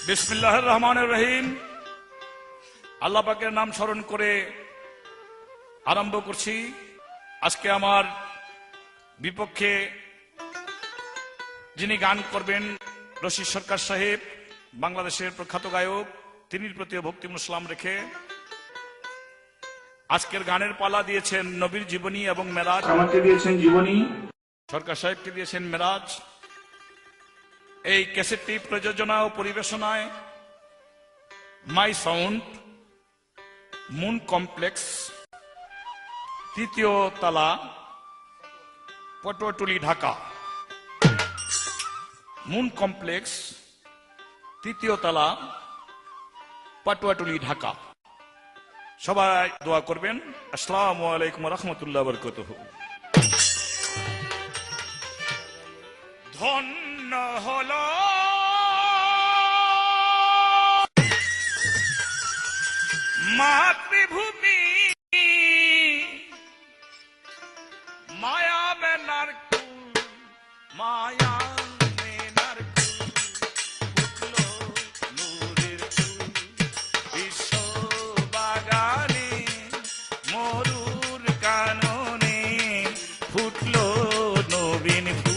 বিসমিল্লাহির রহমানির রহিম। আল্লাহ পাকের নাম স্মরণ করে আরম্ভ করছি। আজকে আমার বিপক্ষে যিনি গান করবেন রশিদ সরকার সাহেব, বাংলাদেশের প্রখ্যাত গায়ক, তিনির প্রতিও ভক্তি মুসলাম রেখে আজকের গানের পালা দিয়েছেন নবীর জীবনী এবং মেরাজ। আমাকে দিয়েছেন জীবনী, সরকার সাহেবকে দিয়েছেন মেরাজ। এই ক্যাসেটটি প্রযোজনা ও পরিবেশনায় মাই সাউন্ড, মুন কমপ্লেক্স, তৃতীয় তলা, পটুয়াটুলি, ঢাকা। মুন কমপ্লেক্স, তৃতীয় তলা, পটুয়াটুলি, ঢাকা। সবাই দোয়া করবেন। আসসালামু আলাইকুম ওয়া রাহমাতুল্লাহি ওয়া বারাকাতুহু। ধন্য হলো মাতৃভূমি, মায়া মেনার কুল, মায়া মেনার কুল, ফুটলো নূরের ফুল, বিশ্ব বাগানে মরুর কাননে ফুটলো নবীন ফুল।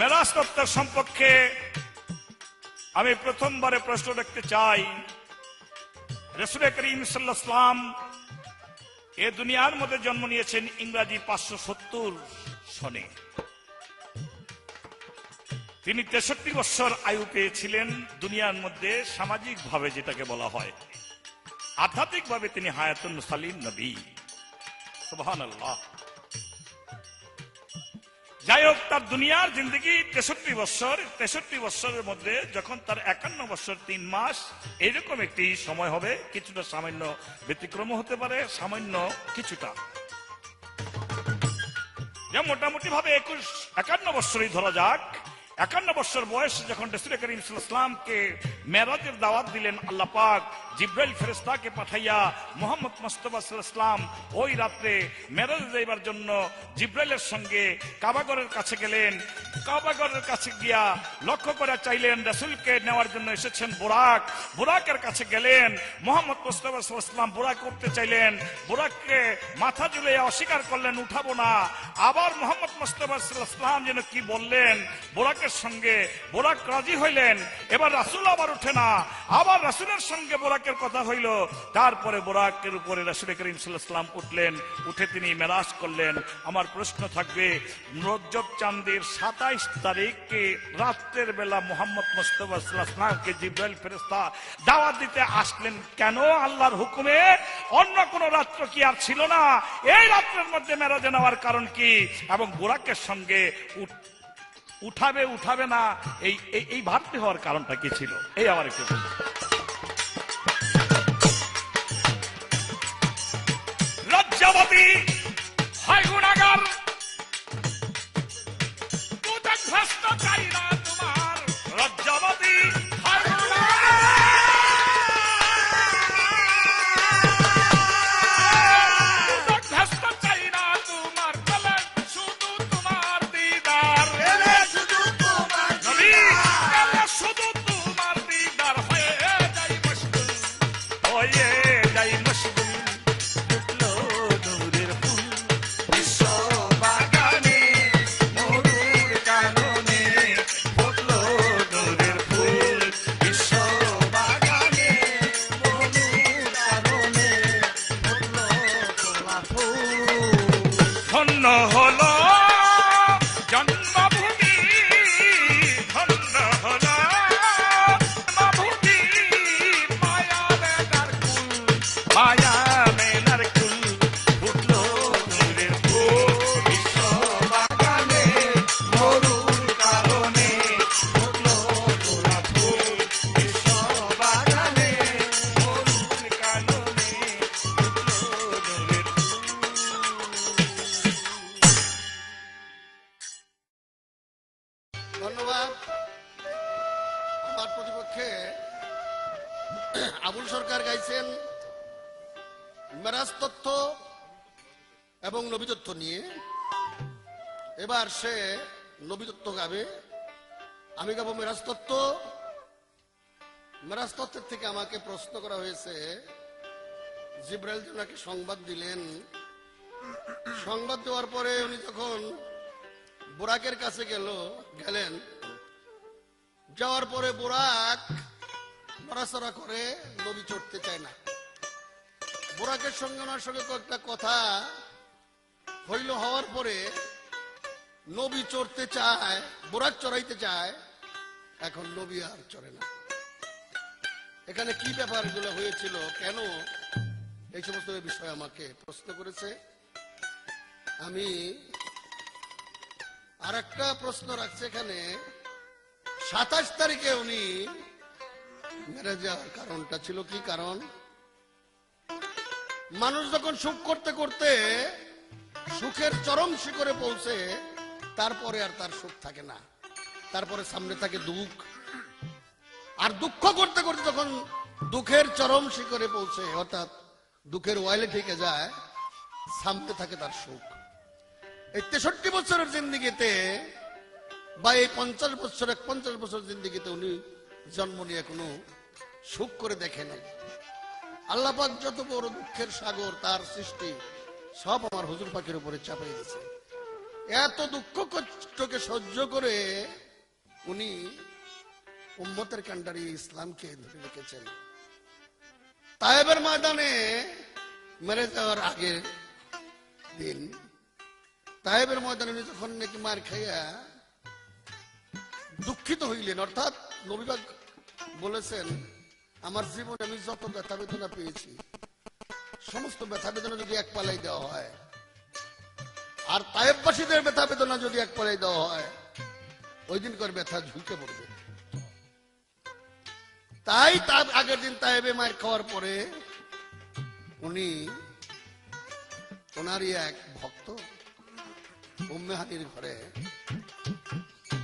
মেরাজ তত্ত্বের সম্পর্কে আমি প্রথমবারে প্রশ্ন রাখতে চাই। রাসূল করিম সাল্লাল্লাহু আলাইহি ওয়াসাল্লাম এ দুনিয়ার মধ্যে জন্ম নিয়েছেন ইংরেজি 570 সনে। তিনি 63 বছর আয়ু পেয়েছিলেন। দুনিয়ার মধ্যে সামাজিক ভাবে যেটাকে বলা হয়, আধ্যাত্মিক ভাবে তিনি হায়াতুন মুসালিম নবী। সুবহানাল্লাহ। যাই হোক, তার দুনিয়ার জিন্দগি 63 বছর। 63 বছরের মধ্যে যখন তার 51 বছর 3 মাস এরকম একটি সময় হবে, কিছুটা সামান্য ব্যতিক্রম হতে পারে, সামান্য কিছুটা, যে মোটামুটি ভাবে 51 বছরই ধরা যাক। 51 বছর বয়স যখন রাসূল করিম সাল্লাল্লাহু আলাইহি ওয়াসাল্লামকে মেরাজের দাওয়াত দিলেন আল্লাহ পাক, জিব্রাইল ফেরেশতাকে পাঠাইয়া মুহাম্মদ মুস্তাফা সাল্লাল্লাহু আলাইহি ওয়াসাল্লাম ওই রাত্রে মেরাজ যাইবার জন্য জিব্রাইলের সঙ্গে কাবাগরের কাছে গেলেন। কাবাগরের কাছে গিয়া লক্ষ্য করে চাইলেন রাসূলকে নেওয়ার জন্য এসেছেন বুরাক। বুরাকের কাছে গেলেন, মুহাম্মদ মুস্তাফা সাল্লাল্লাহু আলাইহি ওয়াসাল্লাম বুরাক উঠতে চাইলেন, বুরাককে মাথা ঝুলিয়ে অস্বীকার করলেন, উঠাবো না। আবার মুহাম্মদ মুস্তাফা সাল্লাল্লাহু আলাইহি ওয়াসাল্লাম যেন কি বললেন বুরাকের সঙ্গে, বুরাক রাজি হইলেন। এবার রাসূল আবার উঠে না, আবার রাসূলের সঙ্গে বুরাকের কথা হইল। তারপরে বুরাকের উপরে রাসূল করিম সাল্লাল্লাহু আলাইহি ওয়াসাল্লাম উঠলেন, উঠে তিনি মেরাজ করলেন। আমার প্রশ্ন থাকবে, রজব চাঁদের 27 তারিখে রাতের বেলা মুহাম্মদ মুস্তাফা সাল্লাল্লাহু আলাইহি ওয়াসাল্লামকে জিব্রাইল ফেরেশতা দাওয়াত দিতে আসলেন কেন? আল্লাহর হুকুমে। অন্য কোন রাত্র কি আর ছিল না? এই রাত্রের মধ্যে মেরাজে নেওয়ার কারণ কি? এবং বুরাকের সঙ্গে উঠাবে উঠাবে না এই ভাবতে হওয়ার কারণটা কি ছিল? এই আমার একটু লজ্জাবতী হয় গুনাহগার, দুর্দশা চাই না তোমার। লজ্জাবতী হয় দুর্দশা চাই না তোমার, বলে শুধু তোমার দিদার, শুধু তোমার দিদার, শুধু তোমার দিদার। হয়ে যাই মুশকিল, হয়ে যাই মুশকিল। ফুটলো নূরের ফুল বিশ্ব বাগানে, মরুর কাননে। ফুটলো নূরের ফুল বিশ্ব বাগানে, মরুর কাননে। ফুটলো গোলাপ ফুল। ধন্য হলো জন্মভূমি, ধন্য হলো জন্মভূমি। মায়া মেনার কুল, মায়া মেনার কুল। ফুটলো নূরের ফুল বিশ্ব বাগানে, মরুর কারণে। ফুটলো গোলাপ ফুল বিশ্ব বাগানে, মরুর কাননে। ফুটলো নূরের ধন্যবাদ। আমার প্রতিপক্ষে আবুল সরকার গাইছেন মেরাজ তত্ত্ব এবং নবী তত্ত্ব নিয়ে। এবার সে নবী তত্ত্ব গাবে, আমি গাবো মেরাজ তত্ত্ব। মেরাজ তত্ত্বের থেকে আমাকে প্রশ্ন করা হয়েছে, জিব্রাইল ওনাকে সংবাদ দিলেন। সংবাদ দেওয়ার পরে উনি যখন বুরাকের কাছে গেলেন, যাওয়ার পরে বুরাক নড়াচড়া করে, নবী চড়তে চায় না। বুরাকের সঙ্গে ওনার সঙ্গে কয়েকটা কথা হইল, হওয়ার পরে নবী চড়তে চায়, বুরাক চড়াইতে চায়, এখন নবী আর চড়ে না। এখানে কি ব্যাপারগুলো হয়েছিল, কেন এই সমস্ত বিষয় আমাকে প্রশ্ন করেছে। আমি আর একটা প্রশ্ন রাখছি এখানে, 27 তারিখে উনি মেরে যাওয়ার কারণটা ছিল কি? কারণ মানুষ যখন সুখ করতে করতে সুখের চরম শিখরে পৌঁছে, তারপরে আর তার সুখ থাকে না, তারপরে সামনে থাকে দুঃখ। আর দুঃখ করতে করতে যখন দুঃখের চরম শিখরে পৌঁছে, অর্থাৎ দুঃখের ওয়াইলে ঠেকে যায়, সামনে থাকে তার সুখ। এই 63 বছরের জিন্দিগিতে বা এই 50 বছর 51 বছর জিন্দিগিতে উনি জন্ম নিয়ে কোনো সুখ করে দেখে নাই। আল্লাহ পাক যত বড় দুঃখের সাগর, তার সৃষ্টি সব আমার হুজুর পাকের উপরে চাপিয়ে দিয়েছে। এত দুঃখ কষ্টকে সহ্য করে উনি উম্মতের কান্ডারি ইসলামকে ধরে রেখেছেন। তায়েবের ময়দানে মেরে যাওয়ার আগের দিন, তায়েবের ময়দানে উনি যখন নাকি মার খাইয়া দুঃখিত হইলেন, অর্থাৎ নবী পাক বলেছেন, আমার জীবনে আমি যত ব্যথা বেদনা পেয়েছি, সমস্ত ব্যথা বেদনা যদি এক পালাই দেওয়া হয়, আর তায়েববাসীদের ব্যথা বেদনা যদি এক পালাই দেওয়া হয়, ওই দিনকার ব্যথা ঝুঁকে পড়বে। তাই তার আগের দিন তায়েবে মায়ের খাওয়ার পরে উনি ওনারই এক ভক্ত উম্মে হানির ঘরে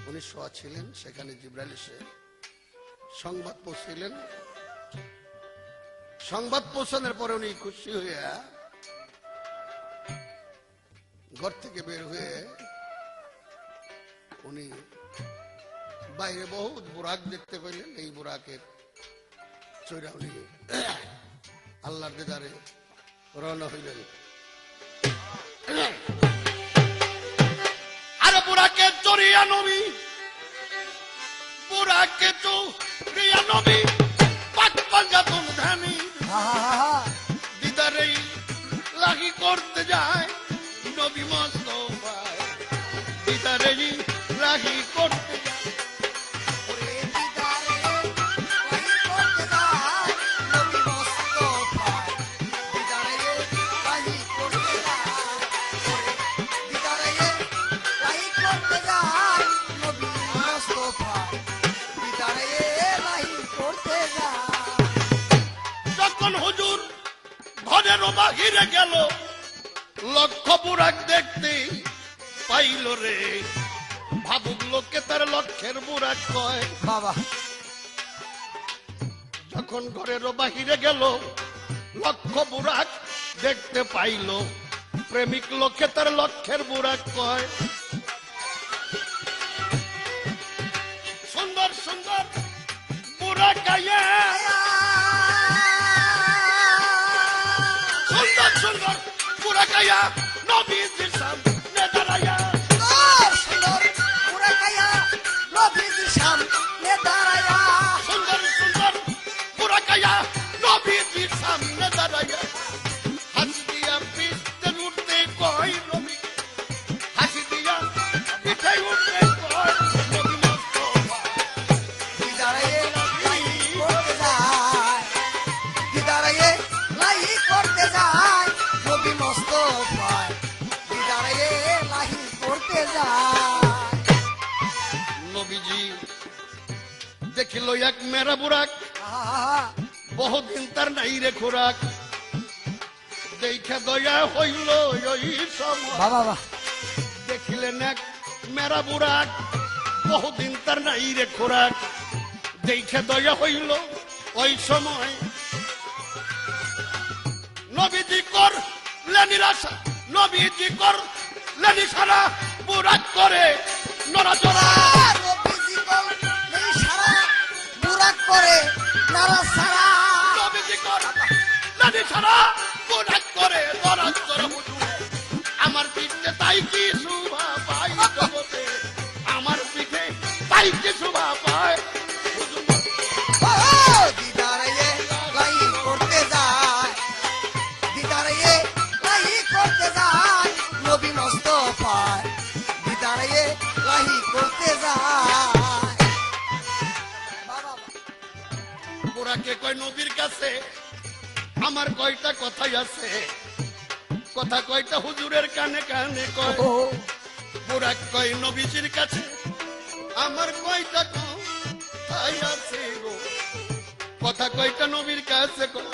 উনি শোয়া ছিলেন। সেখানে জিব্রাইল এসে সংবাদ পৌঁছিলেন, সংবাদ পৌঁছানোর পরে উনি খুশি হইয়া ঘর থেকে বের হয়ে উনি বাইরে বহুত বুরাক দেখতে পেলেন। এই বুরাকের চৈরা উনি আল্লাহর দিদারে রওনা হইলেন। আর বুরাকে চড়িয়া নবী, বুরাকে চড়িয়া নবী পাক পাঞ্জাতন ধানি দিদারে লাগি করতে যায় নবী মুস্তাফা, দিদারে লাগি করতে যায়। যখন হুজুর ঘরের বাহিরে গেল, লক্ষ বুরাক দেখতে পাইল রে। ভাবুক লোকে তার লক্ষের বুরাক কয় বাবা। যখন ঘরের বাহিরে গেল, লক্ষ বুরাক দেখতে পাইল, প্রেমিক লোকে তার লক্ষের বুরাক কয়। সুন্দর সুন্দর বুরাক আয়া, সুন্দর সুন্দর বুরাক আয়া নবীজির সামনে দাঁড়ায়া, সুন্দর বুরাকায়া নবীজির সামনে দাঁড়ায়া, সুন্দর সুন্দর বুরাক আয়া নবীজির সামনে দাঁড়ায়া। হাসি দিয়া পিঠে উঠতে কয় নবী, হাসি দিয়া পিঠে উঠতে কয় নবী মুস্তাফা। দিদারে লাই করতে যায়, দিদারে লাই করতে যায় নবী মুস্তাফা, দিদারে লাই করতে যায়। নবীজি দেখিল এক মেরা বুরাক, বহুদিন তার নাই রে খোরাক, দেখে দয়া হইল ওই সময়। বাবা। দেখিলেন এক মেরা বুরাক, বহুদিন তার নাই রে খোরাক, দেখে দয়া হইল ওই সময়। নবীজি কর লেনিরাশা, নবীজি কর লেনি সারা বুরাক করে নড়াচড়া। নবীজি বলেন সারা বুরাক করে নাড়াচাড়া, নবীজি কর লেনি সারা বুরাক করে নড়াচড়া। আমার পিঠে তাই কি শোভা পাই জগতে, আমার পিঠে তাই কি শোভা পায়। দিদারে লাই করতে যায়, দিদারে লাই করতে যায় নবী মুস্তাফা, দিদারে লাই করতে যায়। বাবা। বুরাকে কয় নবীর কাছে আমার কয়টা কথাই আছে, কথা কয়টা হুজুরের কানে কানে কয়। বুরাক কয় নবীজির কাছে আমার কয়টা কথাই আছে গো, কথা কয়টা নবীর কাছে কয়।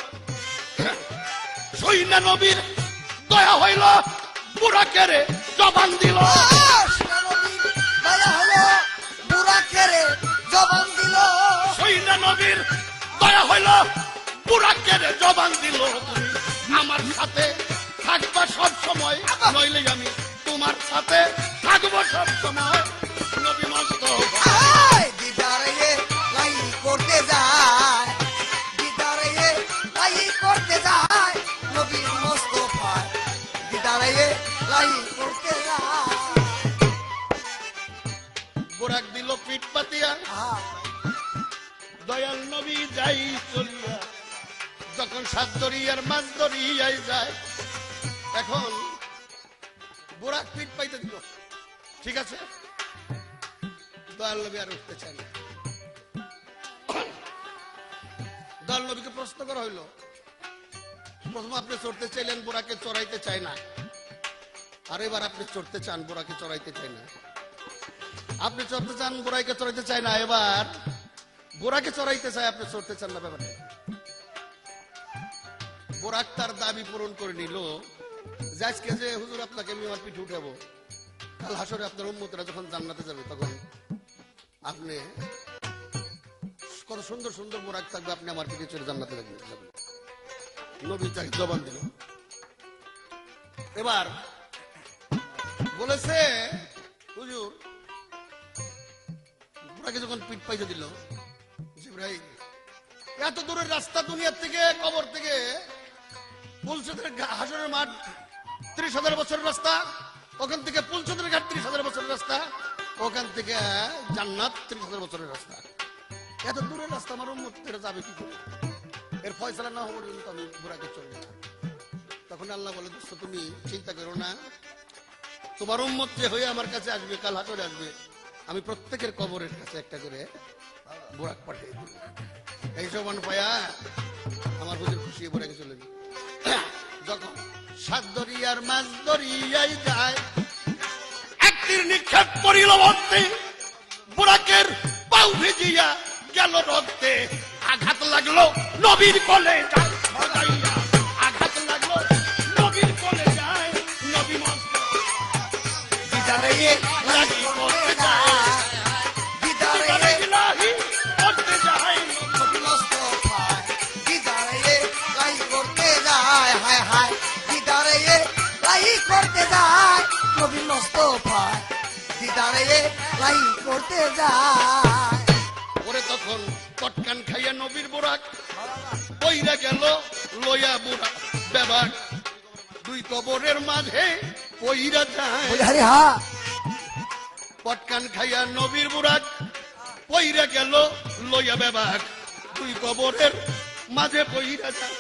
সইনা নবীর দয়া হইল, বুরাকের জবান দিল। দয়া হলো বুরাকের জবান দিল, সইনা নবীর দয়া হইল, বুরাকের জবান দিল। তুমি আমার সাথে থাকবা সব সময়, নইলে আমি তোমার সাথে থাকবো সব সময়। নবী মুস্তাফা দিদারে লাই করতে যায়, দিদারে লাই করতে যায় নবী মুস্তাফা, দিদারে লাই করতে যায়। বুরাক দিল পিঠ পাতিয়া, দয়াল নবী যাই চলিয়া। যখন সাত দরিয়ার মাছ দরিয়ায় যায়, এখন বুরাক পিঠ পাইতে দিল, ঠিক আছে। দয়াল নবী আর উঠতে চায় না। দয়াল নবীকে প্রশ্ন করা হইল, প্রথম আপনি চড়তে চাইলেন, বুরাকে চড়াইতে চায় না, আর এবার আপনি চড়তে চান, বুরাকে চড়াইতে চায় না। আপনি চড়তে চান, বুরাইকে চড়াইতে চায় না, এবার বুরাকে চড়াইতে চায়, আপনি চড়তে চান না। ব্যাপারটা বুরাক তার দাবি পূরণ করে নিল, যে আজকে যে হুজুর আপনাকে আমি আমার পিঠে উঠাবো, কাল হাসরে আপনার উম্মতেরা যখন জান্নাতে যাবে, তখন আপনি কত সুন্দর সুন্দর বুরাক থাকবে, আপনি আমার পিঠে চড়ে জান্নাতে যাবেন। নবী তাকে জবান দিল। এবার বলেছে হুজুর, বুড়াকে যখন পিঠ পাইতে দিল, জিবরাইল, এত দূরের রাস্তা দুনিয়ার থেকে, কবর থেকে পুলচদের হাসরের মাঠ 30,000 বছরের রাস্তা, ওখান থেকে পুলচদের ঘাট 30,000 বছরের রাস্তা, ওখান থেকে জান্নাত 30,000 বছরের রাস্তা। এত দূরের রাস্তা আমার উম্মতেরা যাবে কি করে? এর ফয়সালা না হওয়ার জন্য আমি বুড়াকে চলবো না। তখন আল্লাহ বলে, দোস্ত তুমি চিন্তা করো না, তোমার উম্মত যে হয়ে আমার কাছে আসবে, কাল হাসরে আসবে, আমি প্রত্যেকের কবরের কাছে একটা করে বুড়াক পাঠিয়ে দেব। এই সমান পায়া আমার হুজুর খুশি বুড়াকে চলে গেল। যখন সাত দরিয়ার মাছ দরিয়ায় যায়, একটির নিক্ষেপ করিল ভক্তি, বুড়াকের পাউ ভিজিয়া গেল রক্তে। আঘাত লাগলো নবীর কোলে যায়, আঘাত লাগলো নবীর কোলে যায়, নবী মস্ত দিদারে লাগি করতে যায়, দিদারে লাগি করতে যায়। নবী মুস্তাফায়, দিদারে লাই করতে যায়, হায় হায়, দিদারে লাই করতে যায়, নবী মুস্তাফায়, দিদারে লাই করতে যায়। ওরে তখন পটকান খাইয়া নবীর বুড়াক বইরা গেল লয়া বুড়া বেবাক, দুই কবরের মাঝে পইরা যায়। বলে আরে হ্যাঁ, পটকান খাইয়া নবীর বুড়াক পইরা গেল লইয়া বেবাক, দুই কবরের মাঝে পইরা যায়।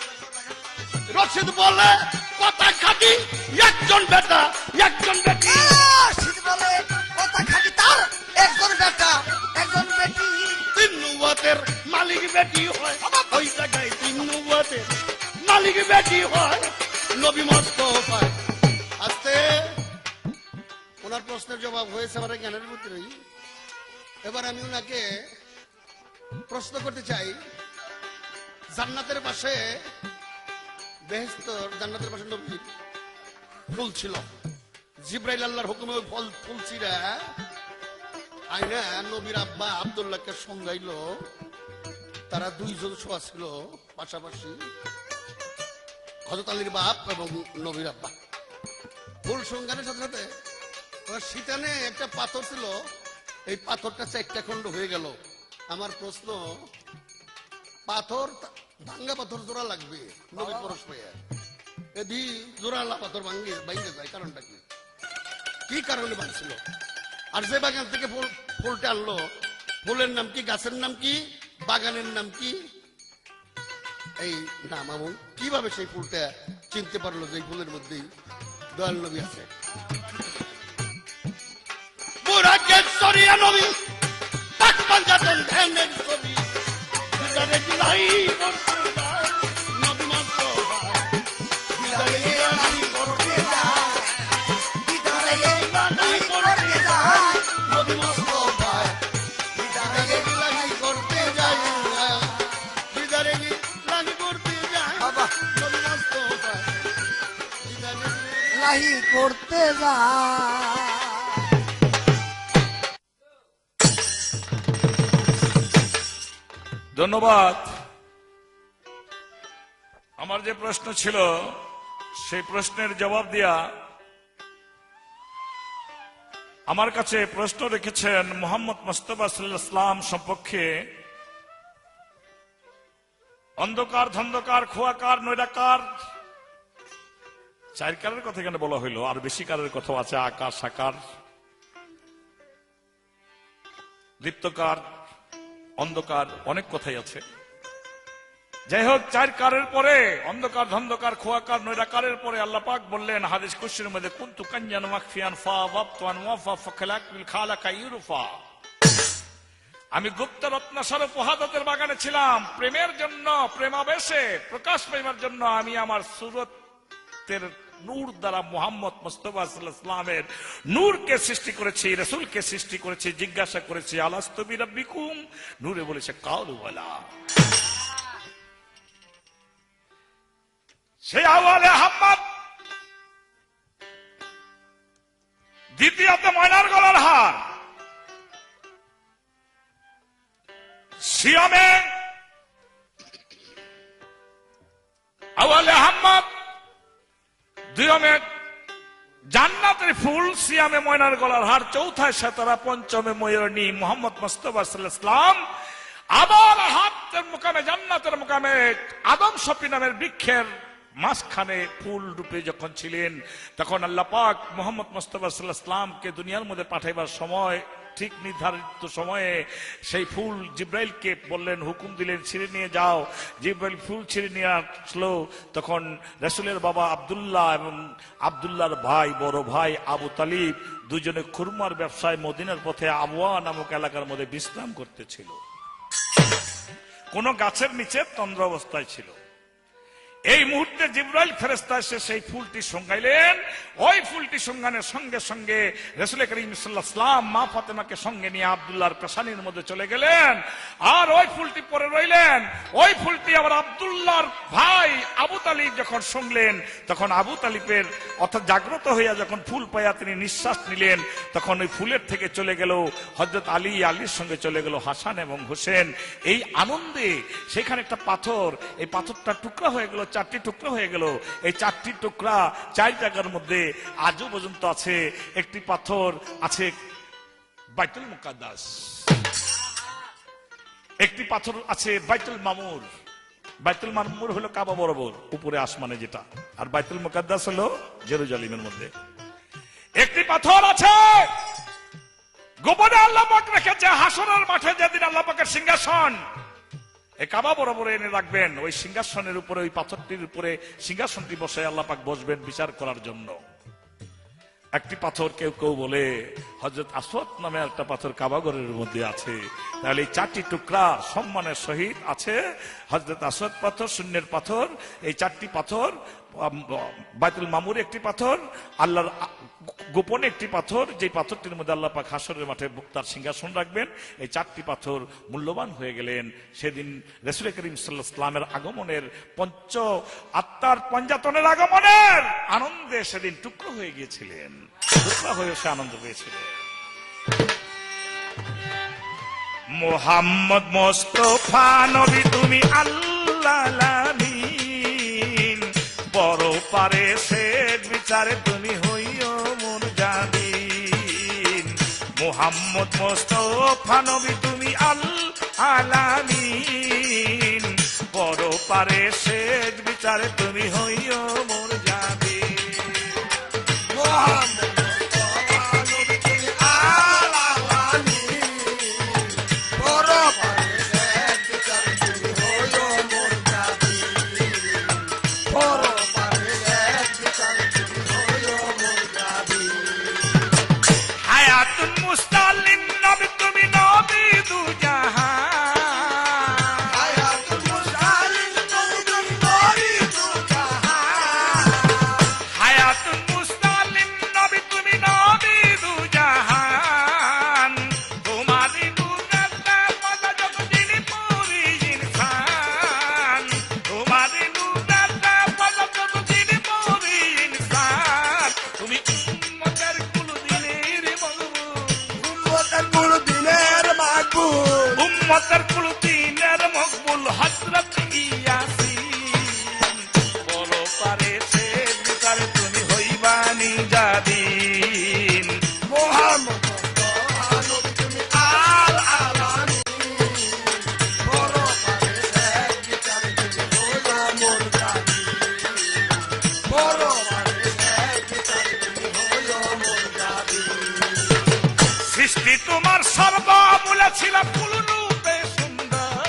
রশিদ বলে কথা খাটি, একজন বেটা একজন বেটি, শীত বলে কথা খাটি তার একজন বেটা একজন বেটি। তিন নুবুয়তের মালিক বেটি হয়, ওই জায়গায় তিন নুবুয়তের মালিক বেটি হয়, নবী মুস্তাফা। আস্তে ওনার প্রশ্নের জবাব হয়েছে আমার জ্ঞানের ভিতরেই। এবার আমি ওনাকে প্রশ্ন করতে চাই, জান্নাতের পাশে বেহেশত, জান্নাতের পাশে নবীর ফুল ছিল, জিব্রাইল আল্লাহর হুকুমে ওই ফুল ছিঁড়া আইনা নবীর আব্বা আব্দুল্লাহকে সঙ্গাইল। তারা দুইজন শোয়া ছিল পাশাপাশি, হযরত আলীর বাপ এবং নবীর আব্বা। ফুল সঙ্গানের সাথে সাথে ওর শীতানে একটা পাথর ছিল, এই পাথরটা 4টা খণ্ড হয়ে গেল। আমার প্রশ্ন, পাথর ভাঙ্গা পাথর জোড়া লাগবে নবী পরশ পাইয়া, এদি জোড়ালা পাথর ভাঙ্গে যায়, কারণটা কি? কি কারণে ভাঙছিল? আর যে বাগান থেকে ফুলটা আনলো, ফুলের নাম কি, গাছের নাম কি, বাগানের নাম কি? এই না মামুন কিভাবে সেই ফুলটা চিনতে পারলো যে এই ফুলের মধ্যেই দয়াল নবী আছে? বুড়াকে সরিয়া নবী পাকপাল যাতন ধ্যানের ছবি, দিদারে দিলাই করতে যায়, নবী মুস্তাফা, দিদারে দিলাই করতে যায়, দিদারে দিলাই করতে যায়, নবী মুস্তাফা, দিদারে দিলাই করতে যায়, দিদারে দিলাই করতে যায়, বাবা নবী মুস্তাফা, দিদারে লাহি করতে যায়। ধন্যবাদ। আমার যে প্রশ্ন ছিল সেই প্রশ্নের জবাব দিয়া আমার কাছে প্রশ্ন রেখেছেন মোহাম্মদ মুস্তাফা সাল্লাল্লাহু আলাইহি ওয়াসাল্লাম সম্পর্কে। অন্ধকার, ধন্ধকার, খোয়াকার, নৈরাকার, 4 কারের কথা এখানে বলা হইলো, আর বেশি কারের কথা আছে, আকার, সাকার, লিপ্তকার, অন্ধকার, অনেক কথাই আছে। যাই হোক, 4 কারের পরে অন্ধকার, ধন্ধকার, খোয়াকার, নৈরাকারের পরে আল্লাহ পাক বললেন হাদিস কুদসির মধ্যে, কুনতু কানজান মাখফিয়ান ফাওয়াবতু আনওয়াফা ফাখলাকতুল খালাকা ইউরফা, আমি গুপ্ত রত্নাসর পোহাদতের বাগানে ছিলাম, প্রেমের জন্য, প্রেমাবেশে প্রকাশ পাইবার জন্য আমি আমার সুরতের নূর দ্বারা মোহাম্মদ মুস্তাফা সাল্লাল্লাহু আলাইহি ওয়াসাল্লামের নূরকে সৃষ্টি করেছি, রাসূলকে সৃষ্টি করেছি। জিজ্ঞাসা করেছি আলাস্তু বিরাব্বিকুম, নূরে বলেছে কালু বালা। সে আওয়ালে হাম্মাদ, দ্বিতীয়তে ময়নার গলার হার, সিয়ামে আওয়ালে প্রথমে জান্নাতের ফুল, সিয়ামে ময়নার গলার হার, চৌথায় সেতারা, পঞ্চমে ময়ূরনী মোহাম্মদ মুস্তাফা সাল্লাল্লাহু আলাইহি ওয়াসাল্লাম। আবার হাতের মুকামে জান্নাতের মুকামে আদম শফি নামের বৃক্ষের মাঝখানে ফুল রূপে যখন ছিলেন, তখন আল্লাহ পাক মোহাম্মদ মুস্তাফা সাল্লাল্লাহু আলাইহি ওয়াসাল্লামকে দুনিয়ার মধ্যে পাঠাইবার সময় ঠিক নির্ধারিত সময়ে সেই ফুল জিব্রাইলকে বললেন, হুকুম দিলেন ছিঁড়ে নিয়ে যাও। জিব্রাইল ফুল ছিঁড়ে নিয়ে আসলো। তখন রাসূলের বাবা আব্দুল্লাহ এবং আব্দুল্লাহর ভাই বড় ভাই আবু তালিব দুজনে খুরমার ব্যবসায় মদিনার পথে আবওয়া নামক এলাকার মধ্যে বিশ্রাম করতেছিল। কোন গাছের নিচে তন্দ্র অবস্থায় ছিল। এই মুহূর্তে জিব্রাইল ফেরেশতা এসে সেই ফুলটি সঙ্গাইলেন। ওই ফুলটি সঙ্গানের সঙ্গে সঙ্গে রাসূল করিম সাল্লাল্লাহু আলাইহি ওয়াসাল্লাম মা ফাতেমাকে সঙ্গে নিয়ে আব্দুল্লাহর পেশানির মধ্যে চলে গেলেন, আর ওই ফুলটি পরে রইলেন। ওই ফুলটি আবার আব্দুল্লাহর ভাই আবু তালিব যখন শুনলেন, তখন আবু তালিবের অর্থাৎ জাগ্রত হইয়া যখন ফুল পাইয়া তিনি নিঃশ্বাস নিলেন, তখন ওই ফুলের থেকে চলে গেল হযরত আলীর সঙ্গে চলে গেল হাসান এবং হোসেন। এই আনন্দে সেখানে একটা পাথর, এই পাথরটা টুকরা হয়ে গেল, 4টি টুকরা হয়ে গেল। এই 4টি টুকরা 4 জায়গার মধ্যে আজও পর্যন্ত আছে। একটি পাথর আছে বাইতুল মুকাদ্দাস, একটি পাথর আছে বাইতুল মামুর। বাইতুল মামুর হলো কাবা বরাবর উপরে আসমানে যেটা, আর বাইতুল মুকাদ্দাস হলো জেরুজালেমের মধ্যে। একটি পাথর আছে গোপনে আল্লাহ পাক রেখেছে হাসরের মাঠে, যেদিন আল্লাহ পাকের সিংহাসন এই কাবা বরাবর এনে রাখবেন, ওই সিংহাসনের উপরে, ওই পাথরটির উপরে সিংহাসনটি বসে আল্লাহ পাক বসবেন বিচার করার জন্য। একটি পাথর কেউ কেউ বলে হযরত আসওয়াদ নামে একটা পাথর কাবাগরের মধ্যে আছে। তাহলে এই 4টি টুকরা সম্মানের সহিত আছে হযরত আসওয়াদ পাথর, শূন্যের পাথর, এই 4টি পাথর, বাইতুল মামুর একটি পাথর, আল্লাহর গোপনে একটি পাথর, যে পাথরটির মধ্যে আল্লাহ পাক হাসরের মাঠে তার সিংহাসন রাখবেন। এই 4টি পাথর মূল্যবান হয়ে গেলেন সেদিন রাসূল করিম সাল্লাল্লাহু আলাইহি ওয়াসাল্লামের আগমনের, পঞ্চ আত্মার পঞ্জাতনের আগমনের আনন্দে সেদিন টুকরো হয়ে গিয়েছিলেন, টুকরা হয়ে সে আনন্দ পেয়েছিলেন। মুহাম্মদ মুস্তাফা নবী তুমি আল্লাহর আমিন, বড় পারে শেষ বিচারে তুমি হইও মোর জামিন। মুহাম্মদ মুস্তাফা নবী তুমি আল্লাহর আমিন, বড় পারে শেষ বিচারে তুমি হইও মোর জামিন। মোহাম্মদ মুস্তাফা নবী তুমি আল্লাহর আমিন, বড় পারে শেষ বিচারে তুমি হইও মোর জামিন, বড় পারে শেষ বিচারে তুমি হইও মোর জামিন। হায়াতুন মুস্তালিম নবী তুমি নবী দু জাহান, হায়াতুল মুস্তালিম নবী তুমি নবী দু জাহান, হায়াতুন মুস্তালিম নবী তুমি নবী দু জাহান। তোমারই নূরের পদে যত যিনি পুরি ইনসান, তোমারই নূরের পদে যত যিনি পুরি ইনসান। তুমি উম্মতের কুলদিনের মকবুল, উম্মতের মুরদিনের মাকবুল, উম্মতের কুলদিনের মকবুল হযরত ইয়াসিন। বড় পারে শেষ বিচারে তুমি হইবা নিজাদিন। মোহাম্মদ মুস্তাফা নবী তুমি আল্লাহর আমিন, বড় পারে শেষ বিচারে তুমি হইও মোর জামিন, বড় পারে শেষ বিচারে তুমি হইও মোর জামিন। সৃষ্টি তোমার সর্বমূলে ছিল ফুলরূপে সুন্দর,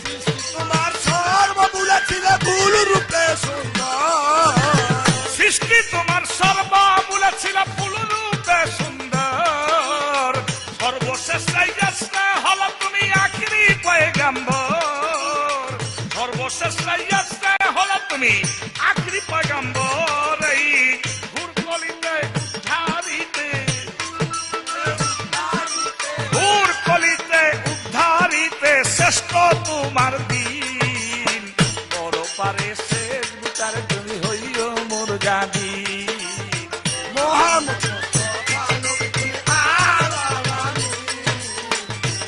সৃষ্টি তোমার সর্বমূলে ছিল ফুল রূপে সুন্দর, সৃষ্টি তোমার সর্বমূলে ছিল ফুলরূপে সুন্দর। সর্বশেষ রাইয়াসে হলো তুমি আখিরি পয়গম্বর, সর্বশেষ রাইয়াসে হলো তুমি আখিরি পয়গম্বর। এই হুরকলিতে উদ্ধারিতে, হুরকলিতে উদ্ধারিতে শ্রেষ্ঠ তোমার দিন। বড় পারে শেষ বিচারে তুমি হইও মোর জামিন। মোহাম্মদ মুস্তাফা নবী তুমি আল্লাহর আমিন,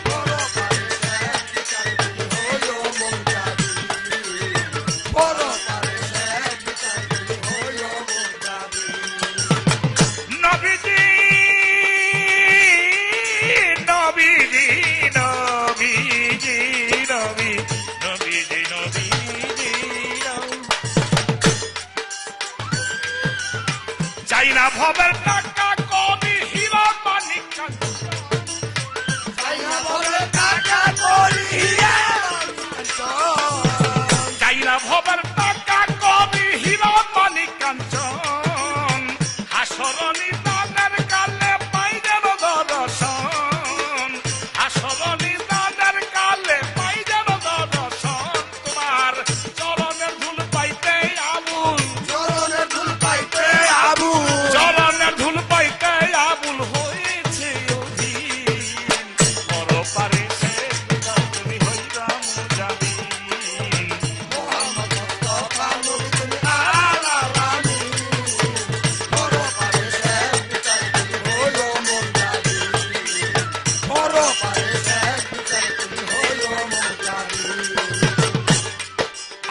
বড় পারে শেষ বিচারে তুমি হইও মোর জামিন, বড় পারে শেষ বিচারে তুমি হইও মোর ভবের টাকা কবি হীরা মানিক চাইনা বলে টাকা করি হিরে চাইনা ভবের টাকা কবি হীরা মানিক কাঞ্চন হাসরনি দানের কালে পাইদের দর্শন হাসরনি দানের কালে পাইদের দর্শন তোমার চরণের ধুল পাইতে আবুল চরণের ধুল পাইতে আবু চরণের ধুল পাইতে আবুল হয়েছে অধীন বড় পারে সে তুমি হইরা মুজাবিন মোহাম্মদ মুস্তাফা নবী তুমি আলা রানী বড় পারে শেখ বিচার তুমি হইও মোর জাবি বড় পারে শেখ বিচার তুমি হইও মোর জাবি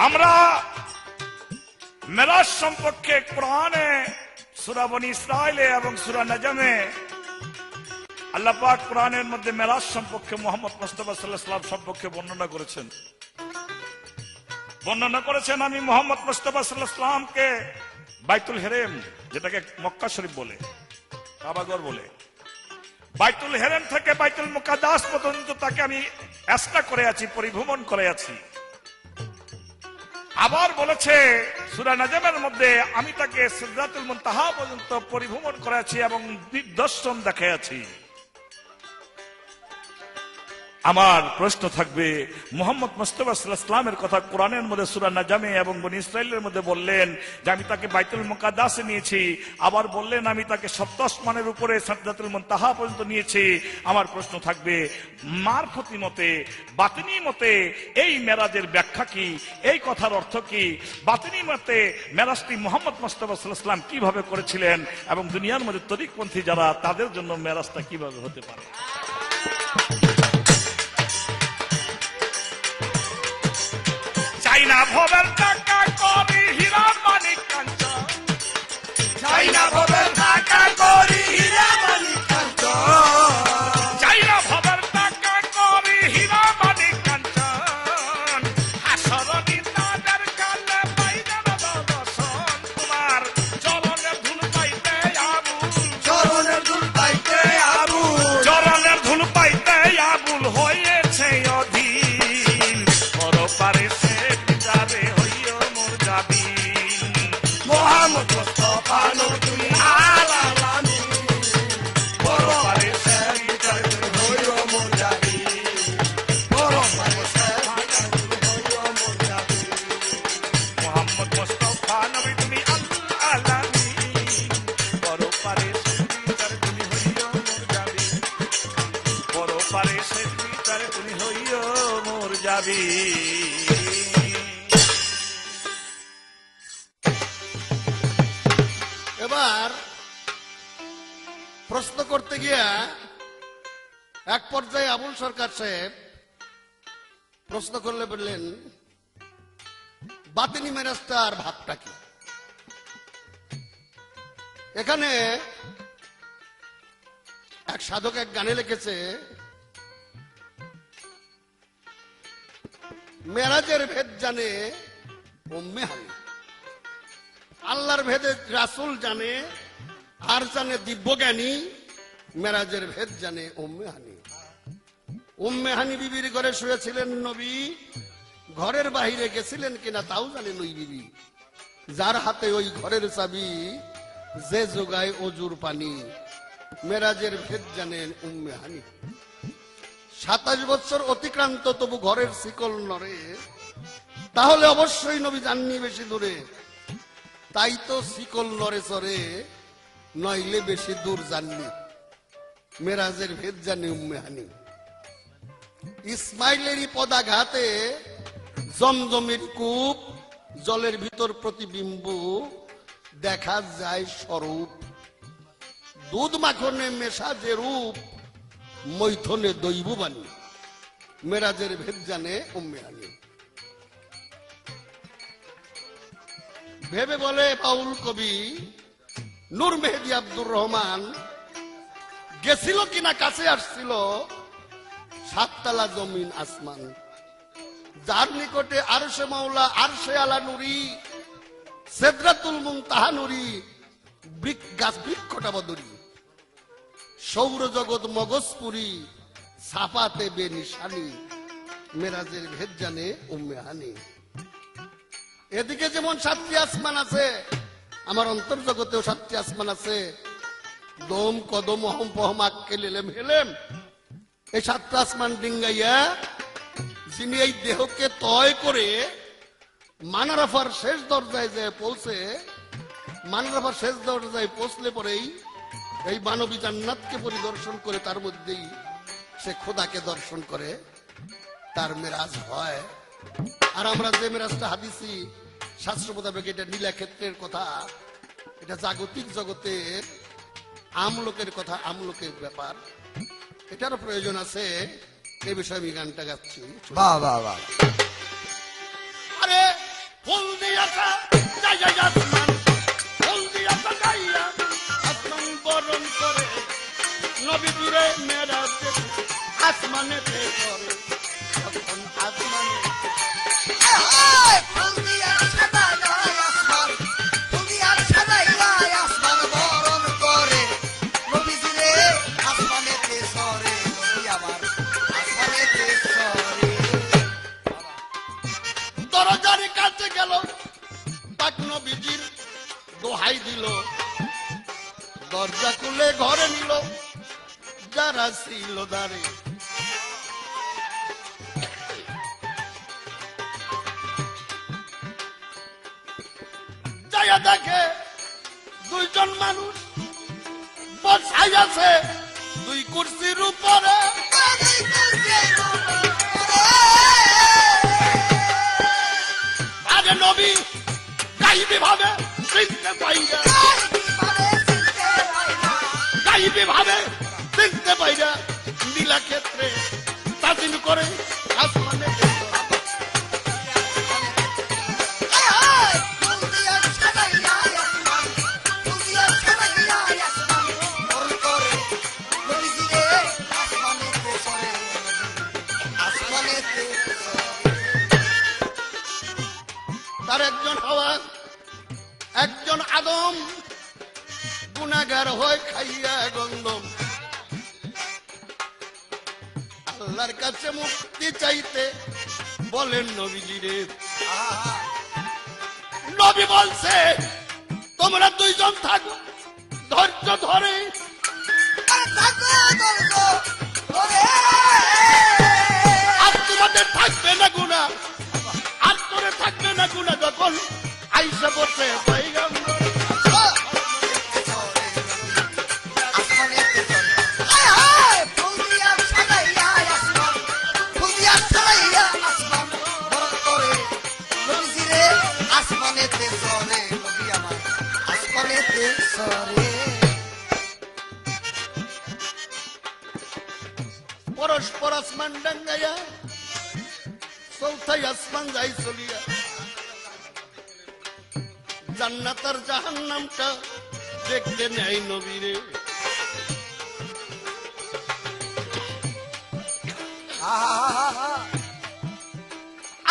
আমরা মেরাজ সম্পর্কে কোরআনে সূরা বনী ইসরাইলে এবং সূরা নজমে আল্লাহ পাক কোরআনের মধ্যে মেরাজ সম্পর্কে মুহাম্মদ মুস্তাফা সাল্লাল্লাহু আলাইহি ওয়াসাল্লাম সম্পর্কে বর্ণনা করেছেন আমি মুহাম্মদ মুস্তাফা সাল্লাল্লাহু আলাইহি ওয়াসাল্লামকে বাইতুল হেরেম যেটাকে মক্কা শরীফ বলে কাবাঘর বলে বাইতুল হেরেম থেকে বাইতুল মুকাদ্দাস পর্যন্ত তাকে আমি যাত্রা করে আছি পরিভ্রমণ করে আছি আবার বলেছে সূরা নজমের মধ্যে আমি তাকে সিদরাতুল মুনতাহা পর্যন্ত পরিভ্রমণ করেছি এবং দিগদর্শন দেখাইয়াছি আমার প্রশ্ন থাকবে মুহাম্মদ মুস্তাফা সাল্লাল্লাহু আলাইহি ওয়াসাল্লামের কথা কোরআনের মধ্যে সূরা নজমে এবং বনী ইসরাইলের মধ্যে বললেন যে আমি তাকে বাইতুল মুকাদ্দাসে নিয়েছি আবার বললেন আমি তাকে সপ্ত আসমানের উপরে সিদরাতুল মুনতাহা পর্যন্ত নিয়েছি আমার প্রশ্ন থাকবে মারফতি মতে বাতিনি মতে এই মেরাজের ব্যাখ্যা কি এই কথার অর্থ কি বাতিনি মতে মেরাজটি মুহাম্মদ মুস্তাফা সাল্লাল্লাহু আলাইহি ওয়াসাল্লাম কিভাবে করেছিলেন এবং দুনিয়ার মধ্যে তরিকপন্থী যারা তাদের জন্য মেরাজটা কিভাবে হতে পারে চাইনা ভবের টাকা কবি হীরা মানিক কাঞ্চন চাইনা ভবের টাকা করি হিরে মানিক কাঞ্চন চাইনা ভবের টাকা কবি হীরা মানিক কাঞ্চন হাসরনি তাদের কালে পাইদের দর্শন তোমার চরণের ধুল পাইতে আবুল চরণের ধুল পাইতে আবু চরণের ধুল পাইতে আবুল হয়েছে অধীন বড় পারে সে বিচারে হইও মোর জাবিন মোহাম্মদ মুস্তাফা নবী তুমি আলা রানী বড় পারে শেখ বিচার তুমি হইও মোর জাবি বড় পারে শেখ বিচার তুমি হইও মোর জাবি মোহাম্মদ মুস্তাফা নবী তুমি আল্লাহ আলামিন বড় পারে সে বিচারে তুমি হইও মোর জাবিন বড় পারে সে বিচারে তুমি হইও মোর জাবিন এবার প্রশ্ন করতে গিয়া এক পর্যায়ে আবুল সরকার সাহেব প্রশ্ন করলে বললেন বাতিনি মেরাজটার ভাবটা কি এখানে এক সাধক এক গানে লিখেছে মেরাজের ভেদ জানে উম্মে হানি আল্লাহর ভেদে রাসূল জানে আর জানে দিব্যজ্ঞানী মেরাজের ভেদ জানে উম্মে হানি বিবির ঘরে শুয়েছিলেন নবী ঘরের বাহিরে গেছিলেন কিনা তাও জানেন ওই বিবি যার হাতে ওই ঘরের চাবি যে যোগায় অজুর পানি মেরাজের ভেদ জানেন উম্মে হানি 27 বছর অতিক্রান্ত তবু ঘরের শিকল নড়ে তাহলে অবশ্যই নবী যাননি বেশি দূরে তাই তো শিকল নড়ে চড়ে নইলে বেশি দূর যাননি মেরাজের ভেদ জানে উম্মে হানি ইসমাইলেরই পদাঘাতে জমজমের কূপ জলের ভিতর প্রতিবিম্ব দেখা যায় স্বরূপ দুধ মাখনে মেশা যে রূপ মৈথনে দৈববাণী মেরাজের ভেদ জানে উম্মে হানি ভেবে বলে বাউল কবি নূর মেহেদি আব্দুর রহমান গেছিল কিনা কাছে আসছিল সাততলা জমিন আসমান যার নিকটে আরশে মাওলা আরশে আলা নুরি সিদরাতুল মুনতাহা নুরি গাছ বৃক্ষটা বদরি, সৌরজগৎ মগজপুরি, ছাপাতে বে নিশানি, মেরাজের ভেদ জানে উম্মে হানি। এদিকে যেমন 7টি আসমান আছে, আমার অন্তর্জগতেও 7টি আসমান আছে। দম কদম অহম পহম আক্কেল এলেম হেলেম, এই 7টা আসমান ডিঙ্গাইয়া যিনি এই দেহকে তয় করে মানারাফার শেষ দরজায় যে পৌঁছে, মানারাফার শেষ দরজায় পৌঁছলে পরেই এই মানবী জান্নাতকে পরিদর্শন করে তার মধ্যেই সে খোদাকে দর্শন করে, তার মেরাজ হয়। আর আমরা যে মেরাজটা হাদিসি শাস্ত্র মোতাবেক এটা নীলা ক্ষেত্রের কথা, এটা জাগতিক জগতের আমলোকের কথা, আমলোকের ব্যাপার, এটারও প্রয়োজন আছে। এই বিষয়ে আমি গানটা গাচ্ছি। বাহ বাহ বাহ। আরে ফুল দিয়াছা যাই যাই আসমান, ফুল দিয়াছা গাইয়া আসমান বরণ করে, নবীজিরে মেরাজ আসমানেতে করে, তখন আসমানে ফুল দিয়া সাজাইয়া আসমান, ফুল দিয়া সাজাইয়া আসমান বরণ করে, নবীজিরে আসমানেতে সরে, নবী আমার আসমানেতে সরে। দরজার কাছে গেল, পাক নবীজির দোহাই দিল, দরজা খুলে ঘরে নিল যারা ছিল দ্বারে। যাইয়া দেখে 2জন মানুষ বসাই আছে 2 কুরসির উপরে। আরে নবী গাইবি ভাবে চিনতে পাইরা, গাইবি ভাবে চিনতে পাইরা, নীলা ক্ষেত্রে তাজিম করে আসমানে। তার একজন হাওয়া, একজন আদম, গুনাহগার হয় খাইয়া গন্ধম, আল্লাহর কাছে মুক্তি চাইতে বলেন নবীজি রে। নবী বলছে তোমরা 2জন থাকো ধৈর্য ধরে, আর তোমাদের থাকবে না গুনাহ, আর তোরে থাকবে না গুনাহ, যখন আইসা বসে পয়গম্বর। পরস্পর আসমান ডাঙ্গাইয়া 4থাই আসমান যাই চলিয়া, জান্নাত আর জাহান্নামটা দেখতে নেয় নবীরে।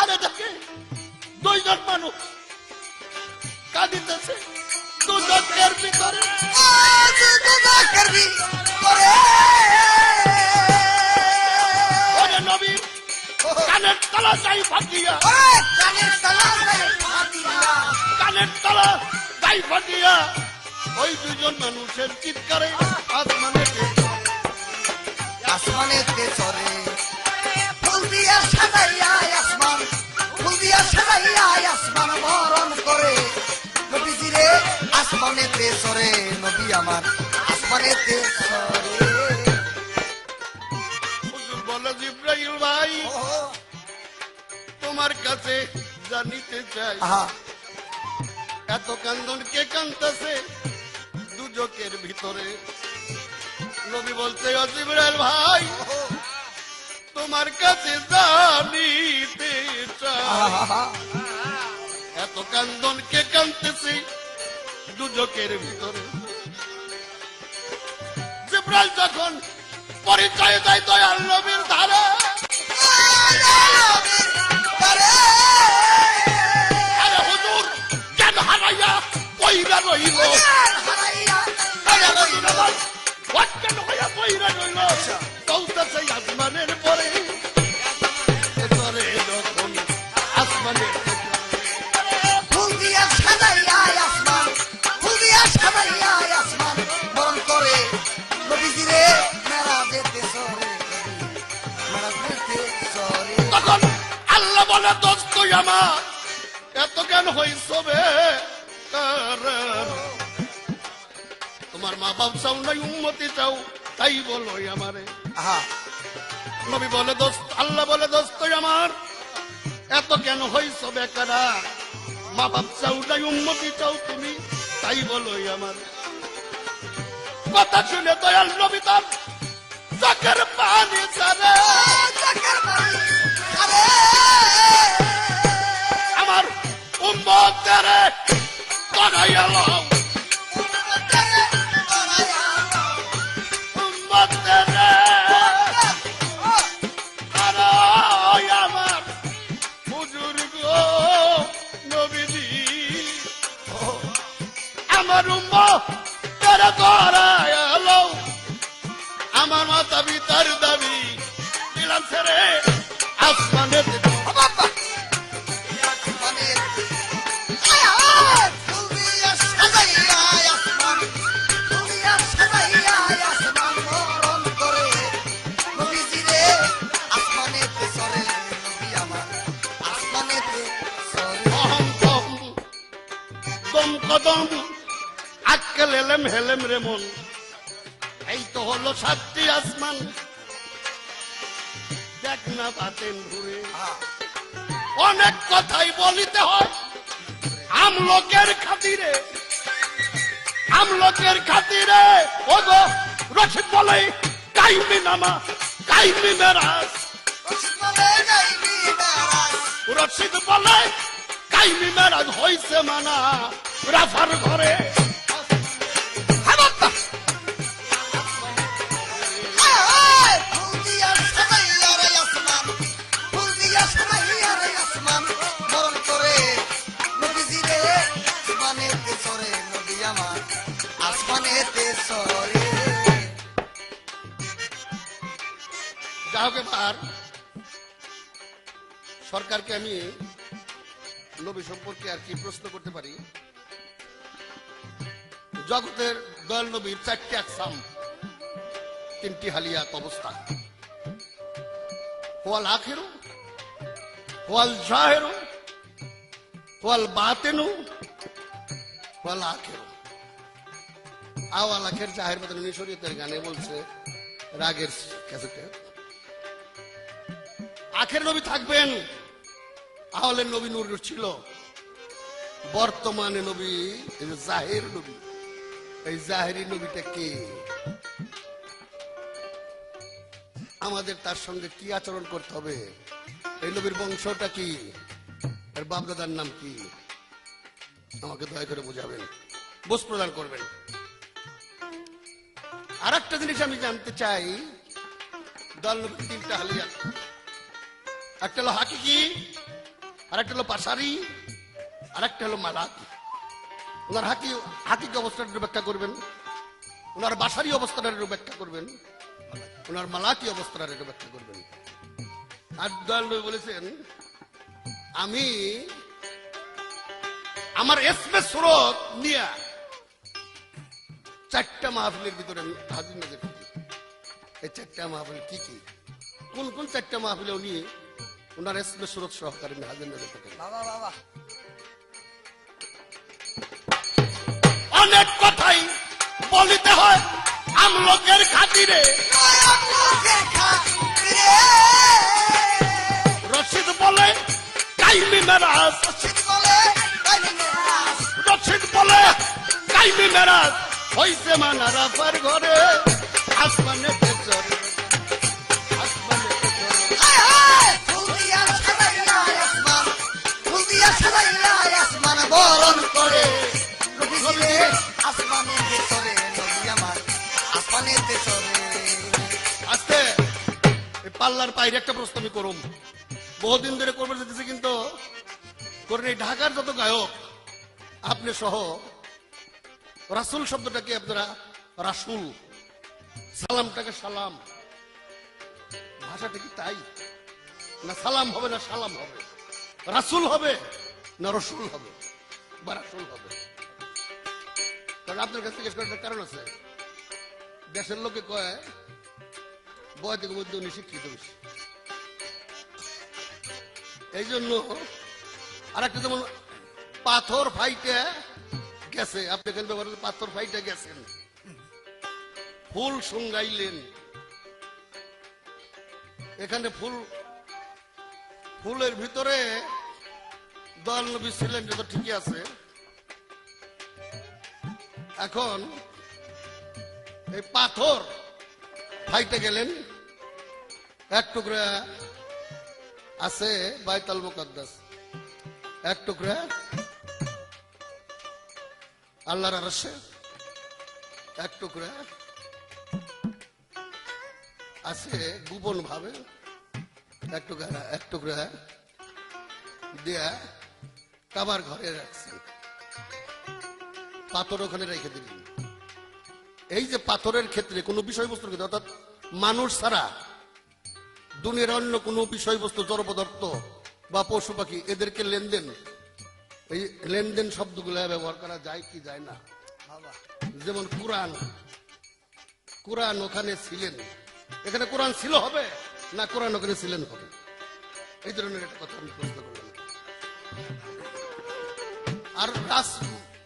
আরে দেখে 2জন মানুষ কাঁদিতেছে দুজকের ভিতরে। ওরে নবী কানের তলা যাই ফাটিয়া, কানের তলা যাই ফাটিয়া, ওই 2জন মানুষের চিৎকারে আসমানেতে চরে। ফুল দিয়া সাজাইয়া আসমান, ফুল দিয়া সাজাইয়া আসমান বরণ করে, নবীজিরে আসমানেতে চরে, নবী আমার আসমানেতে চরে। হুজুর বলে জিব্রাইল ভাই তোমার কাছে জানিতে চাই, এত কান্দন কে কান্দতেছে দুজকের ভিতরে? নবী বলছে ও জিব্রাইল ভাই তোমার কাছে জানিতে চাই, এত কান্দন কে কান্দতেছে দুজকের ভিতরে? জিব্রাইল যখন পরিচয় দেয় দয়াল নবীর ধারে, আরে হুজুর জ্ঞান হারাইয়া বইরা রইল হারাইয়া আয়া রইল ওয়াক্কান হইয়া বইরা রইল চলতেছে আসমানের পরে চলে যখন আসমানের ফুল দিয়া সাজাইয়া আসমান, ফুল দিয়া সাজাইয়া আসমান, বরণ করে নবীজিরে মেরাজেতে সরে, মেরাজেতে সরে। তখন আল্লাহ বলে দোস্ত আমার এত জ্ঞান হইছ বে কারণ তোমার মা বাপ চাও নাই উন্মতি চাও তাই বলো আমারে আহা, নবী বলে দোস্ত আল্লাহ বলে দোস্ত আমার এত জ্ঞান হইছ বেকারা মা বাপ চাও নাই উন্মতি চাও তুমি তাই বলো আমার কথা শুনে দয়াল নবী তার চোখের পানি ছাড়ে চোখের পানি আরে, আমার উম্মতের করাইয়া লও উম্মতেরে করাইয়া লও। উম্মতের করাই আমার বুজুর্গ নবীজি আমার উম্মতের করাইয়া লও আমার মাতা পিতার দাবি দিলাম ছেড়ে আসমানে বাবা, আসমানের আয়, ফুল দিয়া সাজাইয়া আসমান, ফুল দিয়া সাজাইয়া আসমান, বরণ করে নবীজিরে আসমানেতে সরে, নবী আমার আসমানেতে সরে। দম কদম আক্কেল হেলেম হেলেম রে মন এই তো হলো সাতটি আসমান দেখ না বাতেন ঘুরে অনেক কথাই বলিতে হয় আমলোকের খাতিরে ও গো রশিদ বলে কাইমি নামা কাইমি মেরাজ আসমানে যাইবি মেরাজ, রশিদ বলে কাইমি মেরাজ হইছে মানা রাফার ঘরে হ্যাঁ বাবা, আয়, ফুল দিয়া সাজাইয়া রে আসমান, ফুল দিয়া সাজাইয়া রে আসমান, বরণ করে নবীজিরে আসমানেতে সরে, নবী আমার আসমানেতে সরে। যা হোক এবার সরকারকে আমি নবী সম্পর্কে আর কি প্রশ্ন করতে পারি জগতের দয়াল নবীর চারটি আকসাম তিনটি হালিয়াত অবস্থা ওয়াল আখিরু ওয়াল জাহিরু ওয়াল বাতিনু ওয়াল আখিরু আওয়াল আখির জাহির বাতিন শরীয়তের গানে বলছে রাগের ক্যাসেটে আখের নবী থাকবেন আহলের নবী নূর ছিল বর্তমানে নবী এই যে জাহের নবী এই জাহেরি নবীটা কে আমাদের তার সঙ্গে কি আচরণ করতে হবে এই নবীর বংশটা কি এর বাপ দাদার নাম কি আমাকে দয়া করে বুঝাবেন বুঝ প্রদান করবেন আর একটা জিনিস আমি জানতে চাই দল নবীর তিনটা হালিয়া একটা হলো হাকিকি আর একটা হলো পাশারি আর একটা হলো মালাকি ওনার হাকিকি অবস্থাটা ব্যাখ্যা করবেন ওনার বাসারি অবস্থাটা ব্যাখ্যা করবেন ওনার মালাকি অবস্থাটা ব্যাখ্যা করবেন আর দয়াল নবী বলেছেন আমি আমার এসমে সুরত নিয়ে চারটা মাহফিলের ভিতরে আমি হাজির নাজির করি এই চারটা মাহফিল কি কি কোন কোন চারটা মাহফিলে উনি ওনার এসমে সুরত সহকারে আমি হাজির নাজির করি বাবা বাবা, অনেক কথাই বলিতে হয় আমলোকের খাতিরে লোকের খাতিরে, রশিদ বলে কাইমি মেরাজ রশিদ বলে কাইমি মেরাজ, রশিদ বলে কাইমি মেরাজ হইছে মানা রাফার ঘরে আসমানে চড়ে আসমানে চড়ে আয় হায়, ফুল দিয়া সাজাইয়া আসমান, ফুল দিয়া সাজাইয়া আসমান, বরণ করে নবীজিরে আসমানেতে সরে, নবী আমার আসমানেতে সরে। আজকে এই পাল্লার বাইরে একটা প্রশ্ন আমি করুম বহুদিন ধরে করবে যেতেছি কিন্তু করেন এই ঢাকার যত গায়ক আপনি সহ রাসূল শব্দটাকে আপনারা রাসূল, সালামটাকে সালাম, ভাষাটা কি তাই? না সালাম হবে না সালাম হবে, রাসূল হবে না রসুল হবে বা রাসূল হবে? কারণ আপনার কাছে জিজ্ঞেস করার কারণ আছে। দেশের লোকে কয় বয় থেকে মধ্যে উনি শিক্ষিত বেশি, এই জন্য। আর একটা যেমন পাথর ফাইটে গেছে, আপনি এখানে ব্যবহার করতে পাথর ফাইটে গেছেন, ফুল সুঙ্গাইলেন, এখানে ফুলের ভিতরে দয়াল নবী ছিলেন, এটা তো ঠিকই আছে। এখন এই পাথর ফাইটে গেলেন, এক টুকরা আছে বাইতুল মুকাদ্দাস, এক টুকরা আল্লাহর আরশে, এক টুকরা আছে গোপন ভাবে, এক টুকরা দিয়া কাবার ঘরে রাখছেন, পাথর ওখানে রেখে দিলেন। এই যে পাথরের ক্ষেত্রে কোন বিষয়বস্তুর ক্ষেত্রে, অর্থাৎ মানুষ ছাড়া দুনিয়ার অন্য কোন বিষয়বস্তু, জড় পদার্থ বা পশু পাখি, এদেরকে লেনদেন, এই লেনদেন শব্দগুলো ব্যবহার করা যায় কি যায় না? যেমন কোরআন ওখানে ছিলেন, এখানে কোরআন ছিল হবে না কোরআন ওখানে ছিলেন হবে? এই ধরনের একটা কথা আমি প্রশ্ন করলাম। আর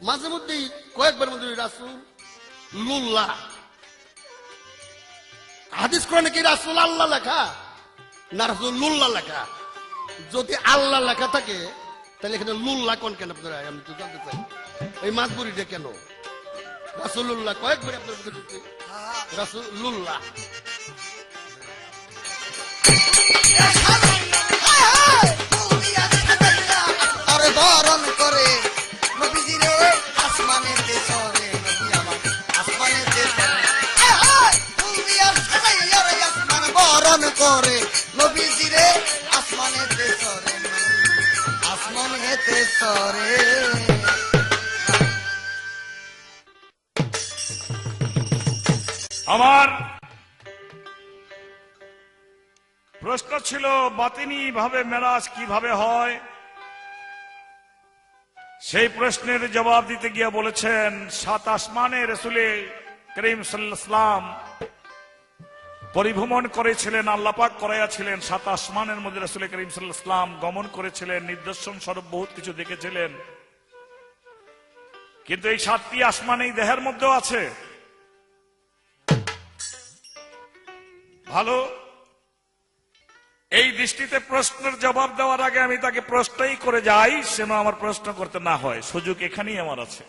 মাঝে মধ্যেই কয়েকবার মধ্যে রাসূলুল্লাহ, হাদিস কোরআনে কি রাসূল আল্লাহ লেখা না রাসূলুল্লাহ লেখা? যদি আল্লাহ লেখা থাকে তাহলে এখানে লুল্লাহ কোন কেন আপনারা? আমি তো জানতে চাই এই মাতবুরিটা কেন রাসূলুল্লাহ কয়েকবার আপনার রাসূলুল্লাহ? আরে বরণ করে নবীজিরে আসমানের দেশরে, নবী আমার আসমানের দেশরে, ফুল দিয়া সাজাইয়া রে আসমান বরণ করে নবীজিরে আসমানের দেশরে, আসমানের দেশরে। আমার প্রশ্ন ছিল বাতিনি ভাবে মেরাজ কিভাবে হয়। সেই প্রশ্নের জবাব দিতে গিয়ে বলেছেন, 7 আসমানে রাসূল করিম সাল্লাল্লাহু আলাইহি ওয়াসাল্লাম পরিভ্রমণ করেছিলেন, আল্লাহ পাক করাইয়াছিলেন। 7 আসমানের মধ্যে রাসূল করিম সাল্লাল্লাহু আলাইহি ওয়াসাল্লাম গমন করেছিলেন, নিদর্শন স্বরূপ বহুত কিছু দেখেছিলেন। কিন্তু এই 7টি আসমান এই দেহের মধ্যেও আছে। ভালো, এই দৃষ্টিতে প্রশ্নের জবাব দেওয়ার আগে আমি তাকে প্রশ্নই করে যাই, যেন আমার প্রশ্ন করতে না হয়, সুযোগ এখানেই আমার আছে।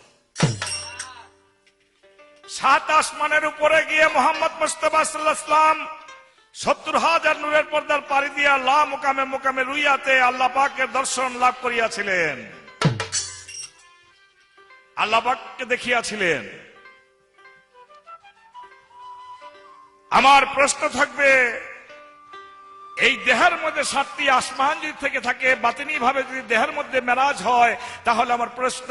7 আসমানের উপরে গিয়ে মোহাম্মদ মুস্তাফা সাল্লাল্লাহু আলাইহি ওয়াসাল্লাম 70,000 নূরের পর্দার পাড়ি দিয়া লা মুকামে মুকামে রুইয়াতে আল্লাহ পাকের দর্শন লাভ করিয়াছিলেন, আল্লাহ পাককে দেখিয়াছিলেন। আমার প্রশ্ন থাকবে, এই দেহের মধ্যে 7টি আসমান যদি থেকে থাকে, বাতিনি ভাবে যদি দেহের মধ্যে মেরাজ হয়, তাহলে আমার প্রশ্ন,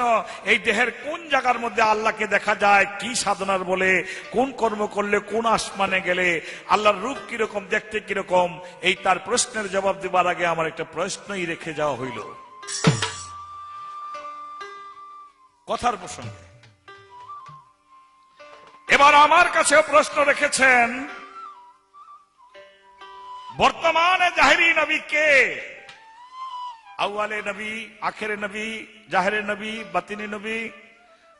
এই দেহের কোন জায়গার মধ্যে আল্লাহকে দেখা যায়, কি সাধনার বলে, কোন কর্ম করলে, কোন আসমানে গেলে, আল্লাহর রূপ কিরকম, দেখতে কিরকম? এই তার প্রশ্নের জবাব দেবার আগে আমার একটা প্রশ্নই রেখে যাওয়া হইল কথার প্রসঙ্গে। এবার আমার কাছেও প্রশ্ন রেখেছেন, বর্তমানে জাহেরি নবী কে? আউয়ালে নবী, আখেরে নবী, জাহেরে নবী, বাতিনি নবী।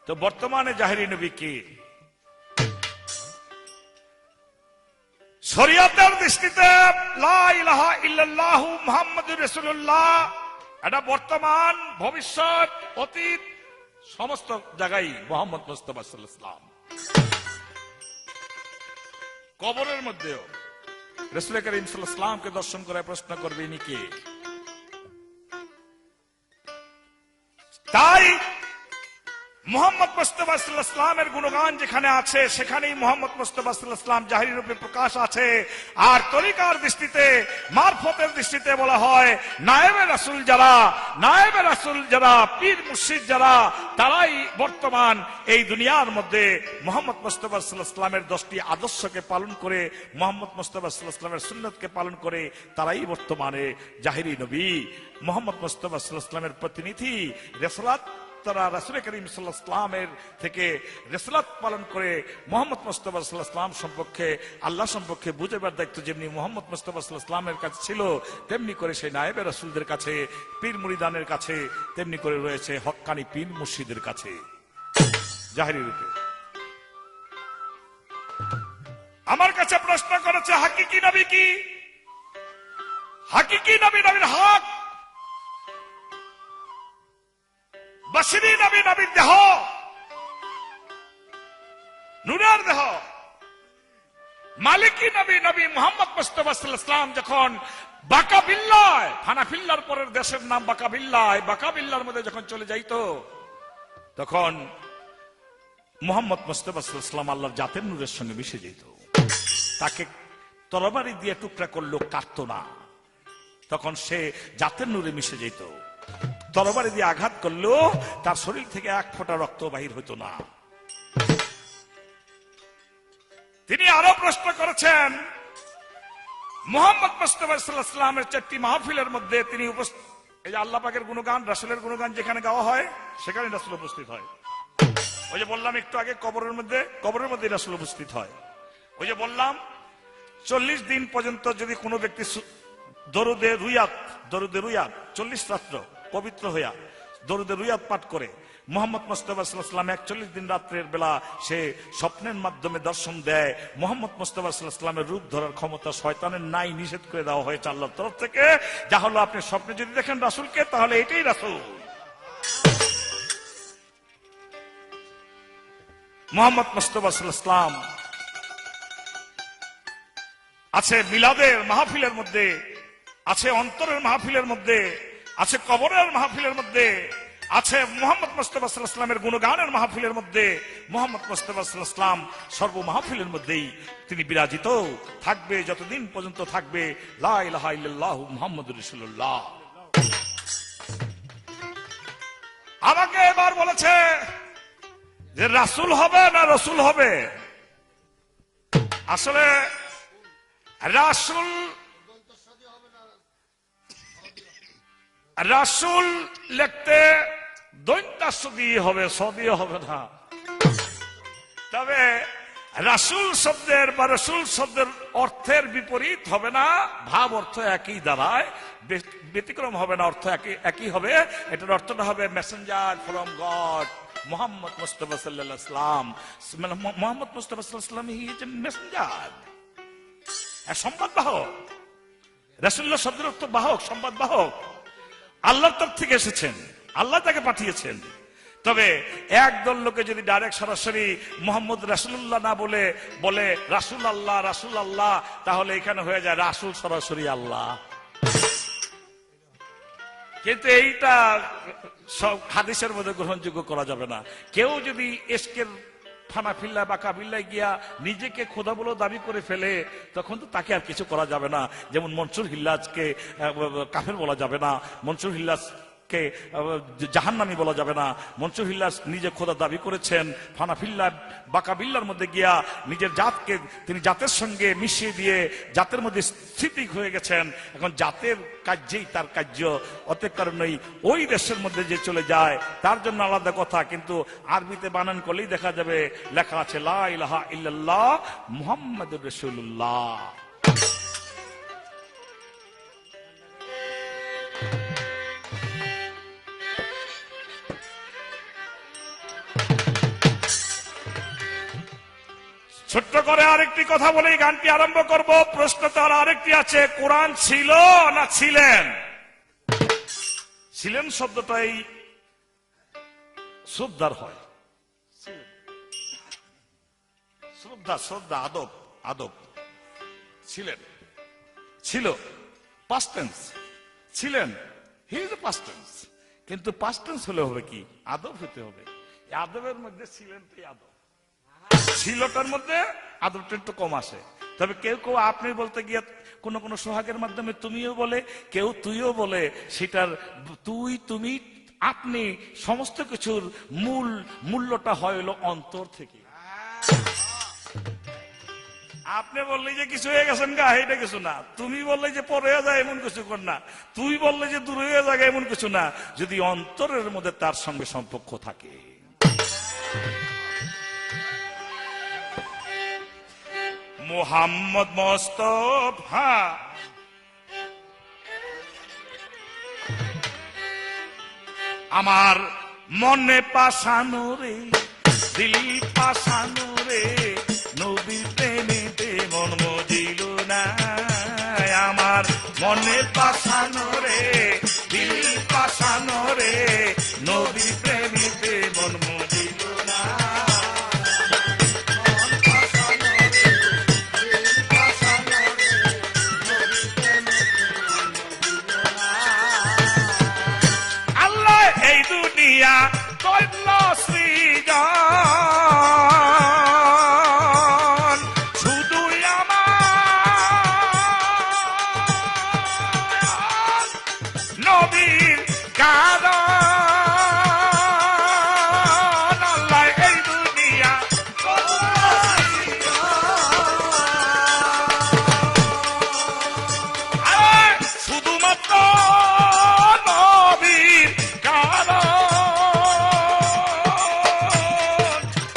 তো বর্তমানে জাহেরি নবী কে? শরীয়তের দৃষ্টিতে লা ইলাহা ইল্লাল্লাহু মুহাম্মাদুর রাসূলুল্লাহ, এটা বর্তমান, ভবিষ্যৎ, অতীত, সমস্ত জায়গায় মুহাম্মদ মুস্তাফা সাল্লাল্লাহু আলাইহি ওয়াসাল্লাম। কবরের মধ্যেও রাসূল করিম সাল্লাল্লাহু আলাইহি ওয়াসাল্লামকে দর্শন করে প্রশ্ন করবে, ইনি কে? তাই মোহাম্মদ মুস্তাফা সাল্লাল্লাহু আলাইহি ওয়াসাল্লামের গুণগান যেখানে আছে সেখানেই মোহাম্মদ মুস্তাফা সাল্লাল্লাহু আলাইহি ওয়াসাল্লাম জাহিরি রূপে প্রকাশ আছে। আর তরিকার দৃষ্টিতে, মারফতের দৃষ্টিতে বলা হয় নায়েবে রাসূল যারা, পীর মুর্শিদ যারা, তারাই বর্তমান এই দুনিয়ার মধ্যে মোহাম্মদ মুস্তাফা সাল্লাল্লাহু আলাইহি ওয়াসাল্লামের 10টি আদর্শকে পালন করে, মোহাম্মদ মুস্তাফা সাল্লাল্লাহু আলাইহি ওয়াসাল্লামের সুন্নতকে পালন করে, তারাই বর্তমানে জাহিরি নবী, মোহাম্মদ মুস্তাফা সাল্লাল্লাহু আলাইহি ওয়াসাল্লামের প্রতিনিধি। রেসালাত তারা রাসূল করিম সাল্লাল্লাহু আলাইহি ওয়াসাল্লামের থেকে রেসালাত পালন করে মোহাম্মদ মুস্তাফা সাল্লাল্লাহু আলাইহি ওয়াসাল্লাম সম্পর্কে, আল্লাহ সম্পর্কে বুঝাবার দায়িত্ব যেমনি মোহাম্মদ মুস্তাফা সাল্লাল্লাহু আলাইহি ওয়াসাল্লামের কাছে ছিল, তেমনি করে সেই নায়েবে রাসূলদের কাছে, পীর মুরিদানের কাছে, তেমনি করে রয়েছে হক্কানি পীর মুর্শিদের কাছে জাহিরি রূপে। আমার কাছে প্রশ্ন করেছে হাকিকি নবী কি? হাকিকি নবী, নবীর হক। বশরি নবী, নবীর দেহ, নূরের দেহ। মালিকি নবী, নবী মুহাম্মদ মুস্তাফা সাল্লাল্লাহু আলাইহি ওয়াসাল্লাম যখন বাকাবিল্লায়, হানাফিল্লার পরের দেশের নাম বাকাবিল্লায়, বাকাবিল্লার মধ্যে যখন চলে যাইতো, তখন মুহাম্মদ মুস্তাফা সাল্লাল্লাহু আলাইহি ওয়াসাল্লাম আল্লাহর জাতের নূরের সঙ্গে মিশে যেত। তাকে তরবারি দিয়ে টুকরা করলেও কাটতো না, তখন সে জাতের নূরে মিশে যেত। তরবারি দিয়ে আঘাত করলেও তার শরীর থেকে এক ফোঁটা রক্ত বাহির হতো না। তিনি আরো প্রশ্ন করেছেন, মুহাম্মদ মুস্তাফা সাল্লাল্লাহু আলাইহি ওয়াসাল্লামের 4টি মাহফিলের মধ্যে তিনি এই যে আল্লাহ পাকের গুণগান, রাসূলের গুণগান যেখানে গাওয়া হয় সেখানে রাসূল উপস্থিত হয়। ওই যে বললাম একটু আগে কবরের মধ্যে রাসূল উপস্থিত হয়। ওই যে বললাম 40 দিন পর্যন্ত যদি কোনো ব্যক্তি দরুদে রুয়াত 40 রাত্র পবিত্র হইয়া দরুদে রুয়াত পাঠ করে, মোহাম্মদ মুস্তাফা সাল্লাল্লাহু আলাইহি ওয়াসাল্লাম 41 দিন রাত্রের বেলা সে স্বপ্নের মাধ্যমে দর্শন দেয়। মোহাম্মদ মুস্তাফা সাল্লাল্লাহু আলাইহি ওয়াসাল্লামের রূপ ধরার ক্ষমতা শয়তানের নাই, নিষেধ করে দেওয়া হয়েছে আল্লাহর তরফ থেকে। যা হলো আপনি স্বপ্নে যদি দেখেন রাসূলকে, তাহলে এটাই রাসূল। মোহাম্মদ মুস্তাফা সাল্লাল্লাহু আলাইহি ওয়াসাল্লাম আছে মিলাদের মাহফিলের মধ্যে, আছে অন্তরের মাহফিলের মধ্যে, আছে কবরের মাহফিলের মধ্যে, আছে মুহাম্মদ মুস্তাফা সাল্লাল্লাহু আলাইহি ওয়াসাল্লামের গুণগানের মাহফিলের মধ্যে। মুহাম্মদ মুস্তাফা সাল্লাল্লাহু আলাইহি ওয়াসাল্লাম সর্ব মাহফিলের মধ্যেই তিনি বিরাজিত থাকবে, যতদিন পর্যন্ত থাকবে লা ইলাহা ইল্লাল্লাহু মুহাম্মাদুর রাসূলুল্লাহ। আমাকে এবার বলেছে যে রাসূল হবে না রসুল হবে। আসলে রাসূল লিখতে দৈন্তাস্য দিয়ে হবে, স দিয়ে হবে না। তবে রাসূল শব্দের বা রসুল শব্দের অর্থের বিপরীত হবে না, ভাব অর্থ একই দাঁড়ায়, ব্যতিক্রম হবে না, অর্থ একই হবে। এটার অর্থটা হবে Messenger from god, Muhammad Mustafa সাল্লাল্লাহু আলাইহি ওয়াসাল্লাম। মুহাম্মদ মুস্তাফা সাল্লাল্লাহু আলাইহি ওয়াসাল্লাম হি ইজ এ মেসেঞ্জার, সংবাদ বাহক। রাসূলুল্লাহ শব্দের অর্থ বাহক, সংবাদ বাহক। আল্লাহর তরফ থেকে এসেছেন, আল্লাহ তাকে পাঠিয়েছেন। তবে একদল লোকে যদি ডাইরেক্ট সরাসরি মুহাম্মদ রাসূলুল্লাহ না বলে রাসূল আল্লাহ, তাহলে এখানে হয়ে যায় রাসূল সরাসরি আল্লাহ। কিন্তু এইটা সব হাদিসের মধ্যে গ্রহণযোগ্য করা যাবে না। কেউ যদি এসকের ফানাফিল্লা বা কাবিল্লায় গিয়া নিজেকে খোদা বলে দাবি করে ফেলে, তখন তো তাকে আর কিছু করা যাবে না। যেমন মনসুর হিল্লাজকে কাফের বলা যাবে না, মনসুর হিল্লাজকে জাহান্নামী বলা যাবে না। মনসুর হিল্লাজ নিজে খোদা দাবি করেছেন, ফানাফিল্লা বাকাবিল্লার মধ্যে গিয়া নিজের জাতকে তিনি জাতের সঙ্গে মিশিয়ে দিয়ে জাতের মধ্যে স্থিতিক হয়ে গেছেন। এখন জাতের কার্যেই তার কার্য, অতএব কারণেই ওই দেশের মধ্যে যে চলে যায় তার জন্য আলাদা কথা। কিন্তু আরবিতে বানান করলেই দেখা যাবে লেখা আছে লা ইলাহা ইল্লাল্লাহ মুহাম্মাদুর রাসূলুল্লাহ। ছোট্ট করে আরেকটি কথা বলেই গানটি আরম্ভ করব। প্রশ্ন তো আরেকটি আছে, কোরআন ছিল না ছিলেন? ছিলেন শব্দটাই শ্রদ্ধার হয়, শ্রদ্ধা, আদব। ছিলেন, ছিল পাস্ট টেন্স, ছিলেন হি ইজ পাস্ট টেন্স। কিন্তু পাস্ট টেন্স হলে হবে কি? আদব হতে হবে। আদবের মধ্যে ছিলেনটাই আদব, ছিলটার মধ্যে আদবটা একটু কম আসে। তবে কেউ কেউ আপনি বলতে গিয়ে কোন কোন সোহাগের মাধ্যমে তুমিও বলে, কেউ তুইও বলে। সেটার তুই তুমি আপনি সমস্ত কিছুর মূল্যটা হয় হলো অন্তর থেকে। আপনি বললে যে কিছু হয়ে গেছেন গা, এটা কিছু না। তুমি বললে যে পরে হয়ে যায় এমন কিছু কর না। তুই বললে যে দূরে হয়ে যায় এমন কিছু না, যদি অন্তরের মধ্যে তার সঙ্গে সম্পর্ক থাকে। মোহাম্মদ মোস্তফা আমার মনে পাশানো রে, দিল পাশানো রে, নবীর প্রেমেতে মন মজিল না। আমার মনে পাশানো রে, দিল পাশানো রে, নবীর প্রেমেতে মন মজিল না। আল্লাহ এই দুনিয়া করল সৃজন, শুধু আমার নবীর কারণ। আল্লাহ এই দুনিয়া শুধুমাত্র নবীর কারণ।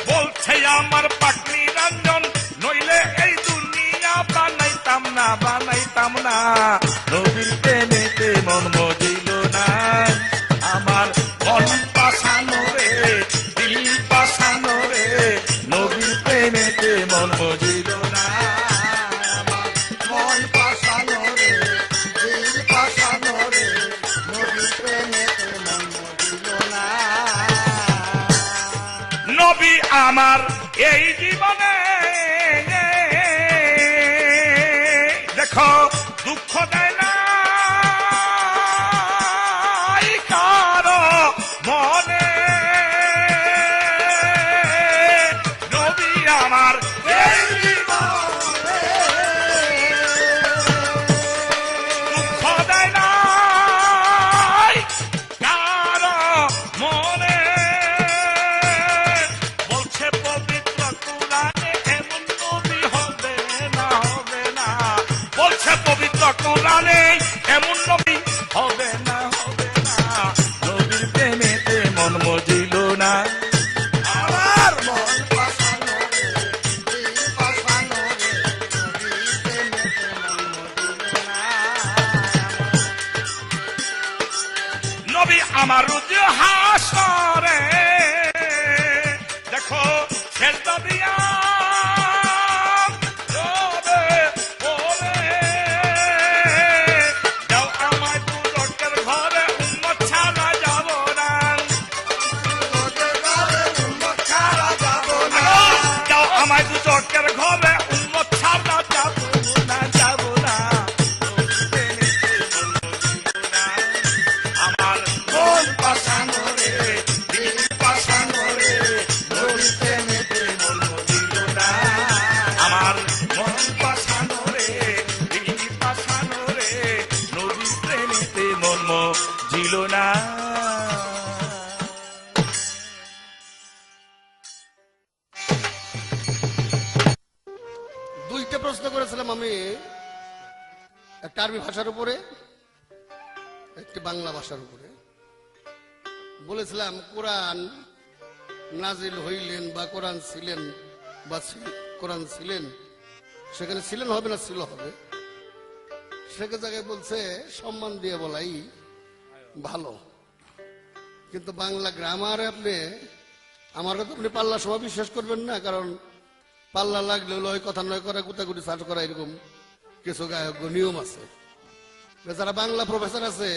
বলছে আমার পাটনি রঞ্জন, নইলে এই দুনিয়া বানাইতাম না, বানাইতাম না। নবীর প্রেমেতে মন মজিল না। আমার মন পাশানো রে, দিল পাশানো রে, নবীর প্রেমেতে মন মজিল না। মন পাশানো রে, দিল পাশানো রে, নবীর প্রেমেতে মন মজিল না। নবী আমার এই জীবনে দেখো দুঃখ দেয় না কারো মনে। নবী আমার এই জীবনে দুঃখ দেয় না কারো মনে। বলছে পবিত্র কোরআনে এমন নবী হবে না, হবে না। বলছে পবিত্র কোরআনে এমন নবী হবে না, হবে না। নবীর প্রেমেতে মন মজিল না। আমার মন পাশানো রে, দিল পাশানো রে, নবীর প্রেমেতে মন মজিল না। নবী আমার রুজ হাসরে দেখো সেজদা দিয়া রবে বলে, যাও আমায় দুজকের ঘরে উম্মত ছাড়া যাব না। তোদের ঘরে উম্মত ছাড়া যাব না। যাও আমায় দুজকের ঘরে উম্মত ছাড়া যাব না, যাব না। আমার মন পাশানো রে, দিল পাশানো রে, নবীর প্রেমেতে মন মজিল না। আমার মন পাশানো রে, দিল পাশানো রে, নবীর প্রেমেতে মন মজিল না। দুইটা প্রশ্ন করেছিলাম আমি, একটা আরবি ভাষার উপরে, একটি বাংলা ভাষার উপরে। বলেছিলাম কোরআন নাজিল হইলেন বা কোরআন ছিলেন বা কোরআন ছিলেন, সেখানে ছিলেন হবে না ছিল হবে, সেখানে জায়গায় বলছে সম্মান দিয়ে বলাই ভালো। কিন্তু বাংলা গ্রামারে আপনি আমার কথা আপনি পাল্লা সময় বিশ্বাস করবেন না, কারণ পাল্লা লাগলে লয় কথা নয় করা, গুতাগুটি সার্চ করা, এরকম কিছু গায়ক নিয়ম আছে। যারা বাংলা প্রফেসর আছে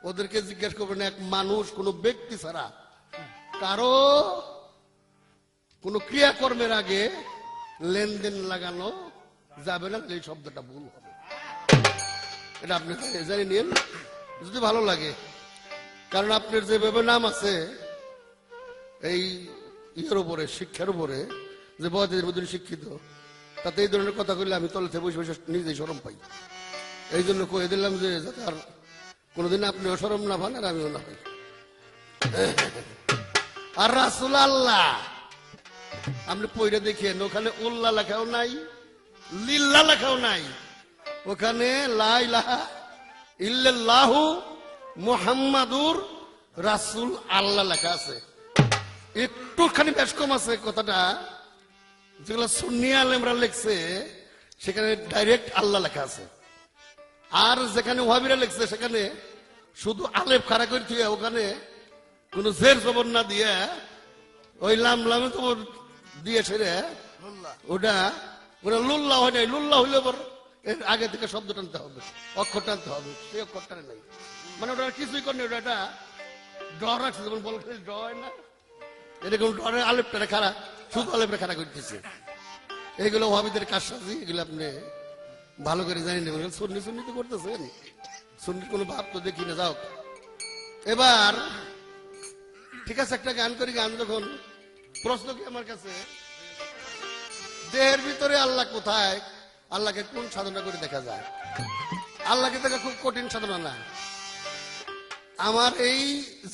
ওদেরকে জিজ্ঞেস করবেন, এক মানুষ কোন ব্যক্তি ছাড়া কারো কোন ক্রিয়াকর্মের আগে লেনদেন লাগানো যাবে না, এই শব্দটা ভুল হবে। এটা আপনি জানি নিন যদি ভালো লাগে, কারণ আপনার যেভাবে নাম আছে এই ইয়ের উপরে, শিক্ষার উপরে, যে বড়দের মধ্যে শিক্ষিত, তাতে এই ধরনের কথা কইলে আমি তলে থেকে বসে বসে নিজেই শরম পাই। এই জন্য কয়ে দিলাম যে যাতে আর কোনোদিন আপনিও শরম না পান আর আমিও না পাই। আর রাসূল আল্লাহ আপনি পইরা দেখেন, ওখানে উল্লাহ লেখাও নাই, লিল্লাহ লেখাও নাই, ওখানে লা ইলাহা ইল্লাল্লাহু মুহাম্মাদুর রাসূল আল্লাহ লেখা আছে। একটুখানি বেশ কম আছে কথাটা, যেগুলো সুন্নি আলেমরা লিখছে সেখানে ডাইরেক্ট আল্লাহ লেখা আছে। আর যেখানে ওয়াহাবিরা লিখছে সেখানে শুধু আলেফ খাড়া করে দিয়ে ওখানে কোন জের জবর না দিয়ে ওই লাম লামে তো দিয়ে ছেড়ে ওটা ওটা লুল্লাহ হয় নাই। লুল্লাহ হইলে পর এর আগে থেকে শব্দ টানতে হবে, অক্ষর টানতে হবে, সেই অক্ষর টানে নাই, মানে ওটা কিছুই করেনি, ওটা একটা ডর রাখছে, যেমন বল ডর হয় না, এরকম ডরের আলেপটা খাড়া, শুধু আলেপটা খাড়া করতেছে। এইগুলো ওয়াহাবিদের কারসাজি, এগুলো আপনি ভালো করে জানি না, সুন্নি সুন্নি তো করতেছেন, সুন্নির কোনো ভাব তো দেখি না। যাও এবার ঠিক আছে, একটা গান করি। গান যখন প্রশ্ন কি আমার কাছে, দেহের ভিতরে আল্লাহ কোথায়, আল্লাহকে কোন সাধনা করে দেখা যায়? আল্লাহকে দেখা খুব কঠিন সাধনা না। আমার এই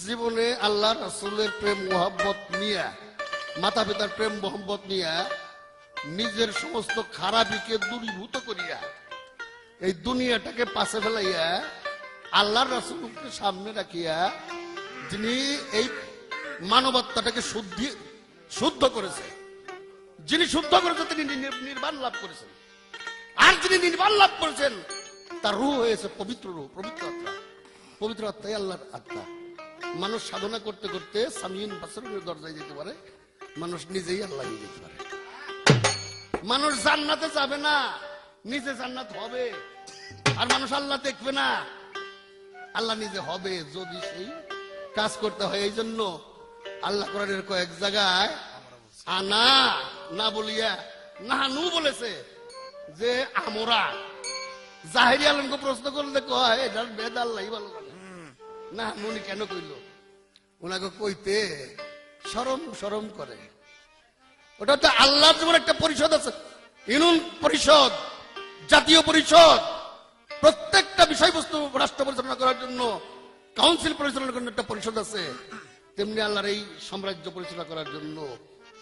জীবনে আল্লাহ রাসূলের প্রেম মোহাব্বত নিয়ে, মাতা পিতার প্রেম মোহাব্বত নিয়ে, নিজের সমস্ত খারাপিকে দূরীভূত করিয়া, এই দুনিয়াটাকে পাশে ফেলাইয়া আল্লাহর রাসূলকে সামনে রাখিয়া, যিনি এই মানবত্বটাকে শুদ্ধ করেছে, যিনি শুদ্ধ করেছে তিনি নির্বাণ লাভ করেছেন। আর যিনি নির্বাণ লাভ করেছেন তার রূহ হয়েছে পবিত্র রূহ, পবিত্র আত্মা। পবিত্র আত্মাই আল্লাহর আত্মা। মানুষ সাধনা করতে করতে সামিন বাসরের দরজায় যেতে পারে, মানুষ নিজেই আল্লাহ হয়ে যেতে পারে। মানুষ জান্নাতে যাবে না, নিজে জান্নাত হবে। আর মানুষ আল্লাহ দেখবে না, আল্লাহ নিজে হবে যদি সেই কাজ করতে হয়। এই জন্য আল্লাহ কোরআনের কয়েক জায়গায় আনা না বলিয়া নাহানু বলেছে, যে আমরা। জাহেরি আলমকে প্রশ্ন করলে কয় এটার বেদ আল্লাহ ভালো জানে, না উনি কেন কইল? ওনাকে কইতে শরম শরম করে। ওটা তো আল্লাহর যেমন একটা পরিষদ আছে, ইউনিয়ন পরিষদ, জাতীয় পরিষদ, প্রত্যেকটা বিষয়বস্তু রাষ্ট্র পরিচালনা করার জন্য কাউন্সিল পরিচালনা করার একটা পরিষদ আছে, তেমনি আল্লাহর এই সাম্রাজ্য পরিচালনা করার জন্য,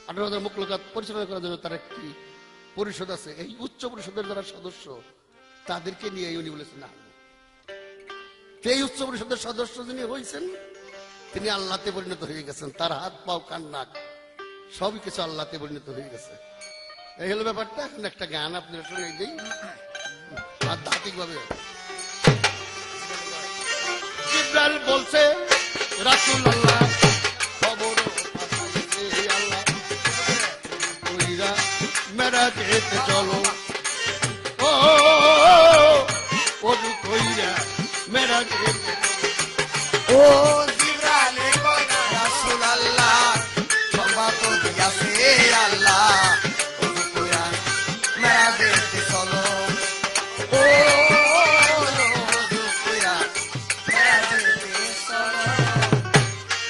18,000 মুখলুকাত পরিচালনা করার জন্য তার একটি পরিষদ আছে। এই উচ্চ পরিষদের যারা সদস্য তাদেরকে নিয়ে উনি বলেছেন না, এই উচ্চ পরিষদের সদস্য যিনি হয়েছেন তিনি আল্লাহতে পরিণত হয়ে গেছেন। তার হাত পাও কান নাক সবই কিছু আল্লাহতে পরিণত হয়ে গেছে। এই হলো ব্যাপারটা। এখন একটা গান আপনার সঙ্গে দিই আধ্যাত্মিক ভাবে। জিবরাইল বলছে রাসূলুল্লাহ খবর পাঠাইছে আল্লাহ, কইরা মেরাজেতে চলো, ও ওযু কইরা মেরাজেতে। ও জিবরাইল কইরা রাসূলুল্লাহ সংবাদ দিয়াছে আল্লাহ, ওযু কইরা মেরাজেতে চলো, ও ওযু কইরা মেরাজেতে চলো।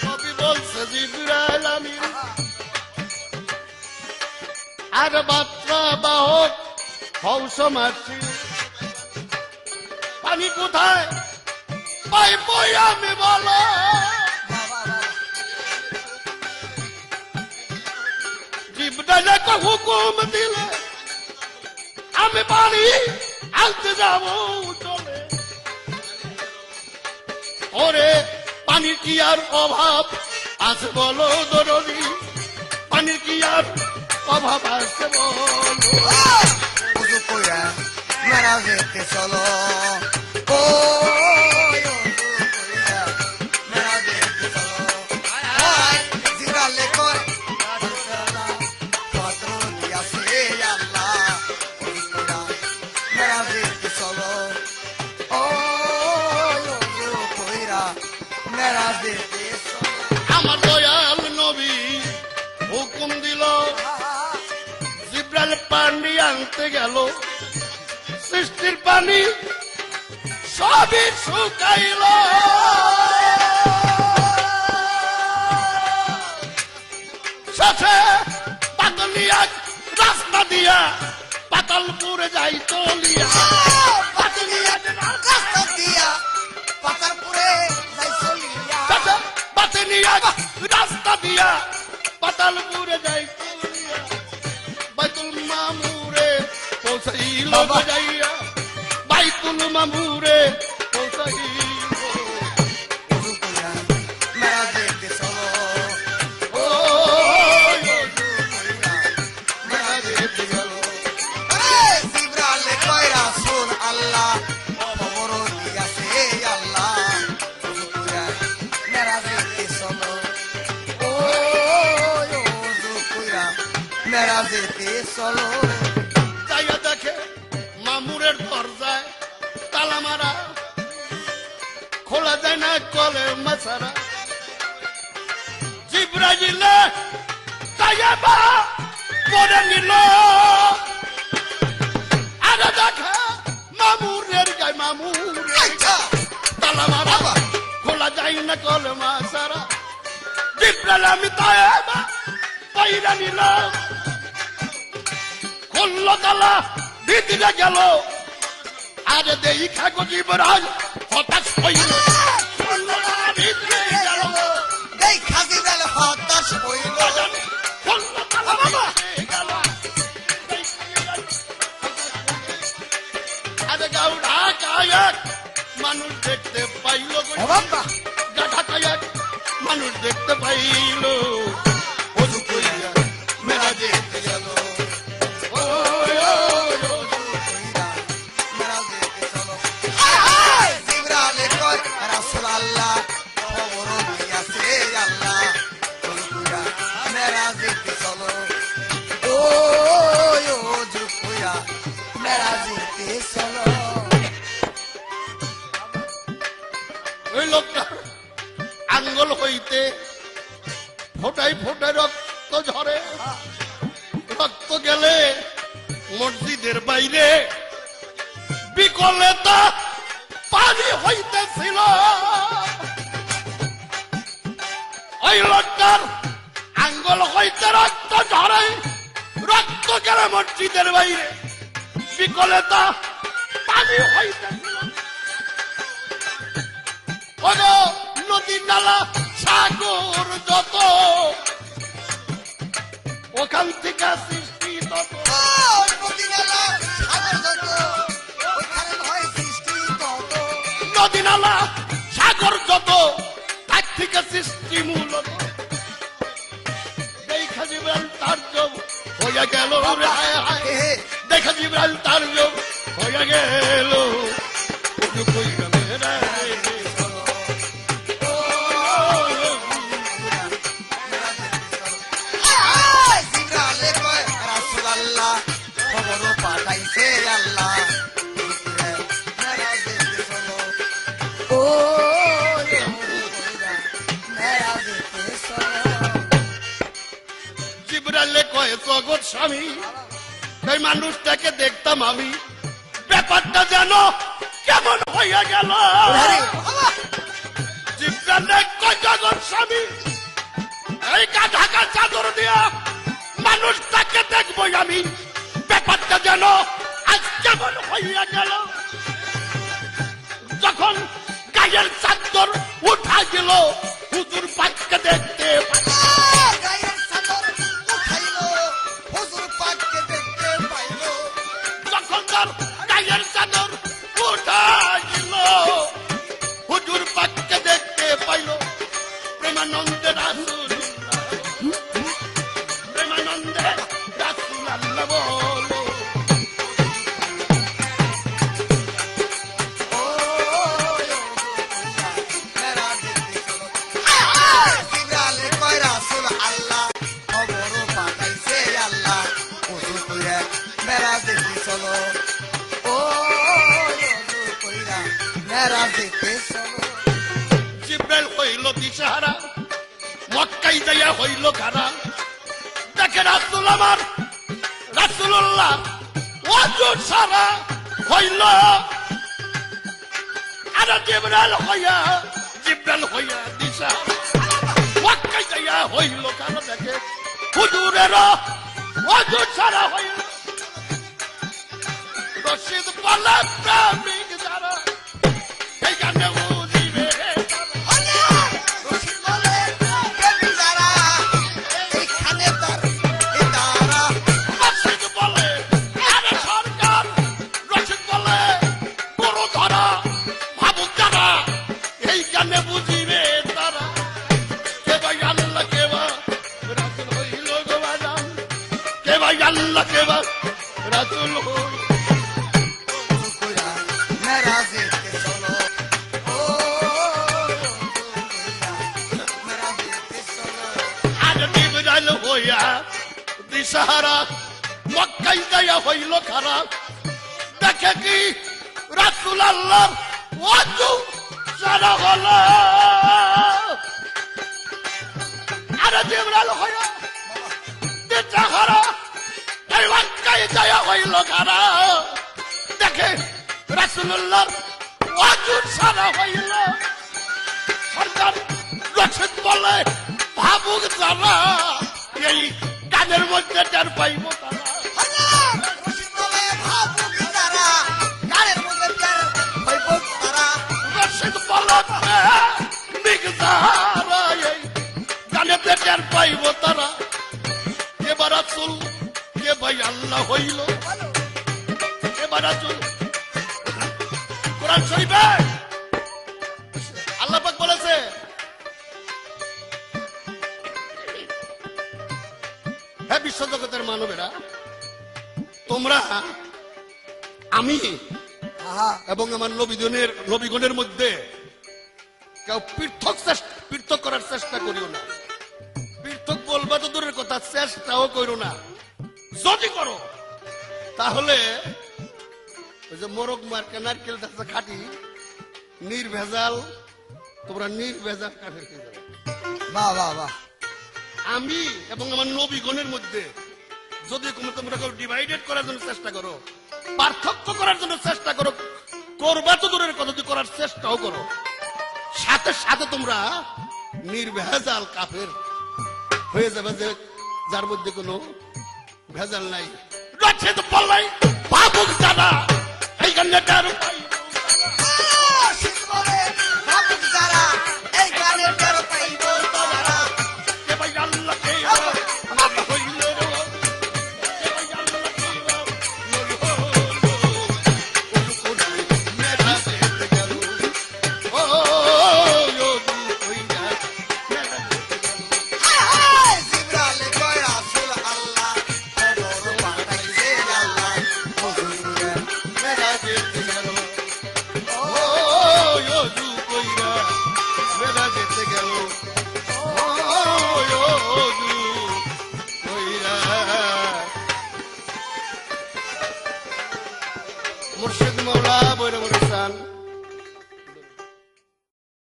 নবী বলছে জিবরাইল আমিন আর বার্তা বাহক হও সমাসী, পানি কোথায় পাইব আমি বলো? জিবরাইল হুকুম দিলে আমি পানি আনতে যাব চলে। ওরে পানির কি আর অভাব আছে বলো দরদি, পানির কি আর অভাব আছে বলো? ওযু কইরা মেরাজেতে চলো, ও ওযু কইরা মেরাজেতে চলো। জিবরাইল কয় রাসূলুল্লাহ পাত্র দিয়াছে আল্লাহ, ওযু কইরা মেরাজেতে চলো, ও ওযু কইরা মেরাজেতে চলো। আমার দয়াল নবী হুকুম দিল, জিবরাইল পানি আনতে গেল, সৃষ্টির পানি সবই শুকাইল। বাতিনিয়া রাস্তা দিয়া পাতালপুরে যাই চলিয়া বাতিনিয়া রাস্তা দিয়া পাতালপুরে যাই চলিয়া বাতিনিয়া রাস্তা দিয়া পাতালপুরে যাই চলিয়া বাইতুল মামুরে পৌঁছাইল যাইয়া বাইতুল মামুরে পৌঁছাইল মেরাজেতে চলো ও মেরাজেতে চলো জিবরাইল কয় রাসূল আল্লাহ খবর দিয়াছে আল্লাহ মেরাজেতে চলো ও মেরাজেতে চলো যাইয়া দেখে মামুরের দরজায় তালা মারা, খোলা যায় না কলে মাছারা। জিবরাইল যাইয়া বা করে নিল, আর দেখে মামুরের গায়ে মামুরের তালা মারা, খোলা যায় না কলে মাছারা। জিবরাইল আমি তাই বাইরা নিল, খুলল তালা ভিতরে গেল, আর দেই খাগো জিবরাইল হতাশ হইল। খুলল তালা ভিতরে গেল, দেখা জিবরাইল হতাশ হইল খুলল তালা ভিতরে গেল, আর গাউডা কায়াক মানুষ দেখতে পাইল গো, বাবা গাধা কায়াক মানুষ দেখতে পাইল। ওযু কইরা মেরাজেতে গেল, ও মেরাজেতে চলো জিবরাইল কয় রাসূল আল্লাহ খবর দিয়াছে আল্লাহ মেরাজেতে চলো ও জুকুয়া মেরাজেতে চলো ওই লোকটার আঙ্গুল হইতে ফোটাই ফোটাই রক্ত ঝরে, রক্ত গেলে মসজিদের বাইরে বিকলে তা পানি হইতেছিল। ওই লোকটার আঙ্গুল হইতে রক্ত ঝরে, রক্ত গেলে মসজিদের বাইরে বিকলে তা পানি হইতেছিল। ওগো নদী নালা সাগর যত, ওখান থেকে সৃষ্টি তত। ওই মদিনালা সাগর যত ওখানে হয় সৃষ্টি তত নদী নালা সাগর যত, তার থেকে সৃষ্টি মূলত। দেখা জিবরাইল তার যোগ হইয়া গেল রে হায় হায়, দেখা জিবরাইল তার যোগ হইয়া গেল। ওযু কইরা মেরাজেতে চলো, ও জিবরাইল কয় রাসূল আল্লাহ খবর পাঠাইছে আল্লাহ মেরাজেতে চলো ও মেরাজেতে চলো জিবরাইল কয় জগৎ স্বামী, সেই মানুষটাকে দেখতাম আমি, ব্যাপারটা যেন কেমন হইয়া গেল। আরে বাবা জিবরাইল কয় জগৎ স্বামী, এই ঢাকা চাদর দিয়া মানুষটাকে দেখবো আমি, ব্যাপারটা যেন আজ কেমন হইয়া গেল। যখন গায়ের চাদর উঠা গেল, হুজুর পাককে দেখতে গায়ের চাদর উঠাইলো হুজুর পাককে দেখতে পাইলো যখন তার গায়ের চাদর উঠা গেল, হুজুর পাককে দেখতে পাইল। প্রেমানন্দে রাসূল, প্রেমানন্দে রাসূল আল্লাহ বলো, ও মেরাজেতে চলো জিবরাইল কয় রাসূল আল্লাহ খবর পাঠাইছে আল্লাহ হুজুর কইরা মেরাজেতে চলো ও হুজুর কইরা মেরাজেতে চলো জিবরাইল হইল দিশাহারা, মক্কায় যাইয়া হইল খারা। দেখে রাসূল আমার রাসূলুল্লাহ ওযু সারা হইল, আর জিবরাইল হইয়া দিশাহারা, মক্কায় যাইয়া হইল খারা। দেখে হুজুরের অজু ছাড়া হইল রশিদ বলে প্রেমিক যারা এই গানে বুঝিবে রশিদ বলে প্রেমিক যারা এইখানে তার তারা রশিদ বলে আরে সরকার রশিদ বলে বড় ধরা ভাবুক যারা এই গানে বুঝিবে তারা কে ভাই আল্লাহ কে বা রাসূল হইল গো বাজান কে ভাই আল্লাহ কে বা রাসূল হইল কইরা মেরাজেতে চলো ও মেরাজেতে চলো আজ জিবরাইল হইয়া দিশাহারা মক্কায় যাইয়া হইল খারাপ দেখে কি রাসূল আল্লাহ ওয়াজু সারা হলো আরে জিবরাইল হইয়া দিশাহারা এই মক্কায় যাইয়া হইল খারাপ দেখে রাসূলুল্লাহ ওয়াজু সারা হইল সরকার রশিদ বলে ভাবুক যারা এই গানের মধ্যে টের পাইব তারা রশিদ বলে ভাবুক যারা গানের মধ্যে তার হইব তারা রশিদ বলে প্রেমিক যারা এই গানেতে টের পাইব তারা এবার রাসূল কে ভাই আল্লাহ হইল এবার রাসূল কোরআন শরীফে আল্লাহ পাক বলেছে হে বিশ্বজগতের মানবেরা তোমরা আমি আহা এবং আমার নবীগণের মধ্যে কেউ পৃথক করার চেষ্টা করিও না পৃথক বলবা তো দূরের কথা চেষ্টাও করো না যদি করো তাহলে ওই যে মোরগ মার্কা নারকেল গাছটা খাটি নির্ভেজাল তোমরা নির্ভেজাল কাঠের খেয়ে যাবে বাহ বাহ বাহ আমি এবং আমার নবীগণের মধ্যে যদি তোমরা ডিভাইডেড করার জন্য চেষ্টা করো পার্থক্য করার জন্য চেষ্টা করো করবা তো দূরের কথা যদি করার চেষ্টাও করো সাথে সাথে তোমরা নির্ভেজাল কাফের হয়ে যাবে যে যার মধ্যে কোনো ভেজাল নাই রশিদ বললাই ভাবুক জানা এই গানটার রশিদ বলে ভাবুক যারা এই গানের তার পাইব তারা কে ভাই আল্লাহ কে আমার হইল রে কে ভাই আল্লাহ কে নবী হইল মেরা দেখতে গেল ও কইরা মেরা জিবরাইল কয় রাসূল আল্লাহ খবর পাঠাইছে আল্লাহ হুজুরে মেরা দেখতে গেল ও কইরা মেরা দেখতে গেল ও কইরা মুর্শিদ মাওলা বৈরম রসান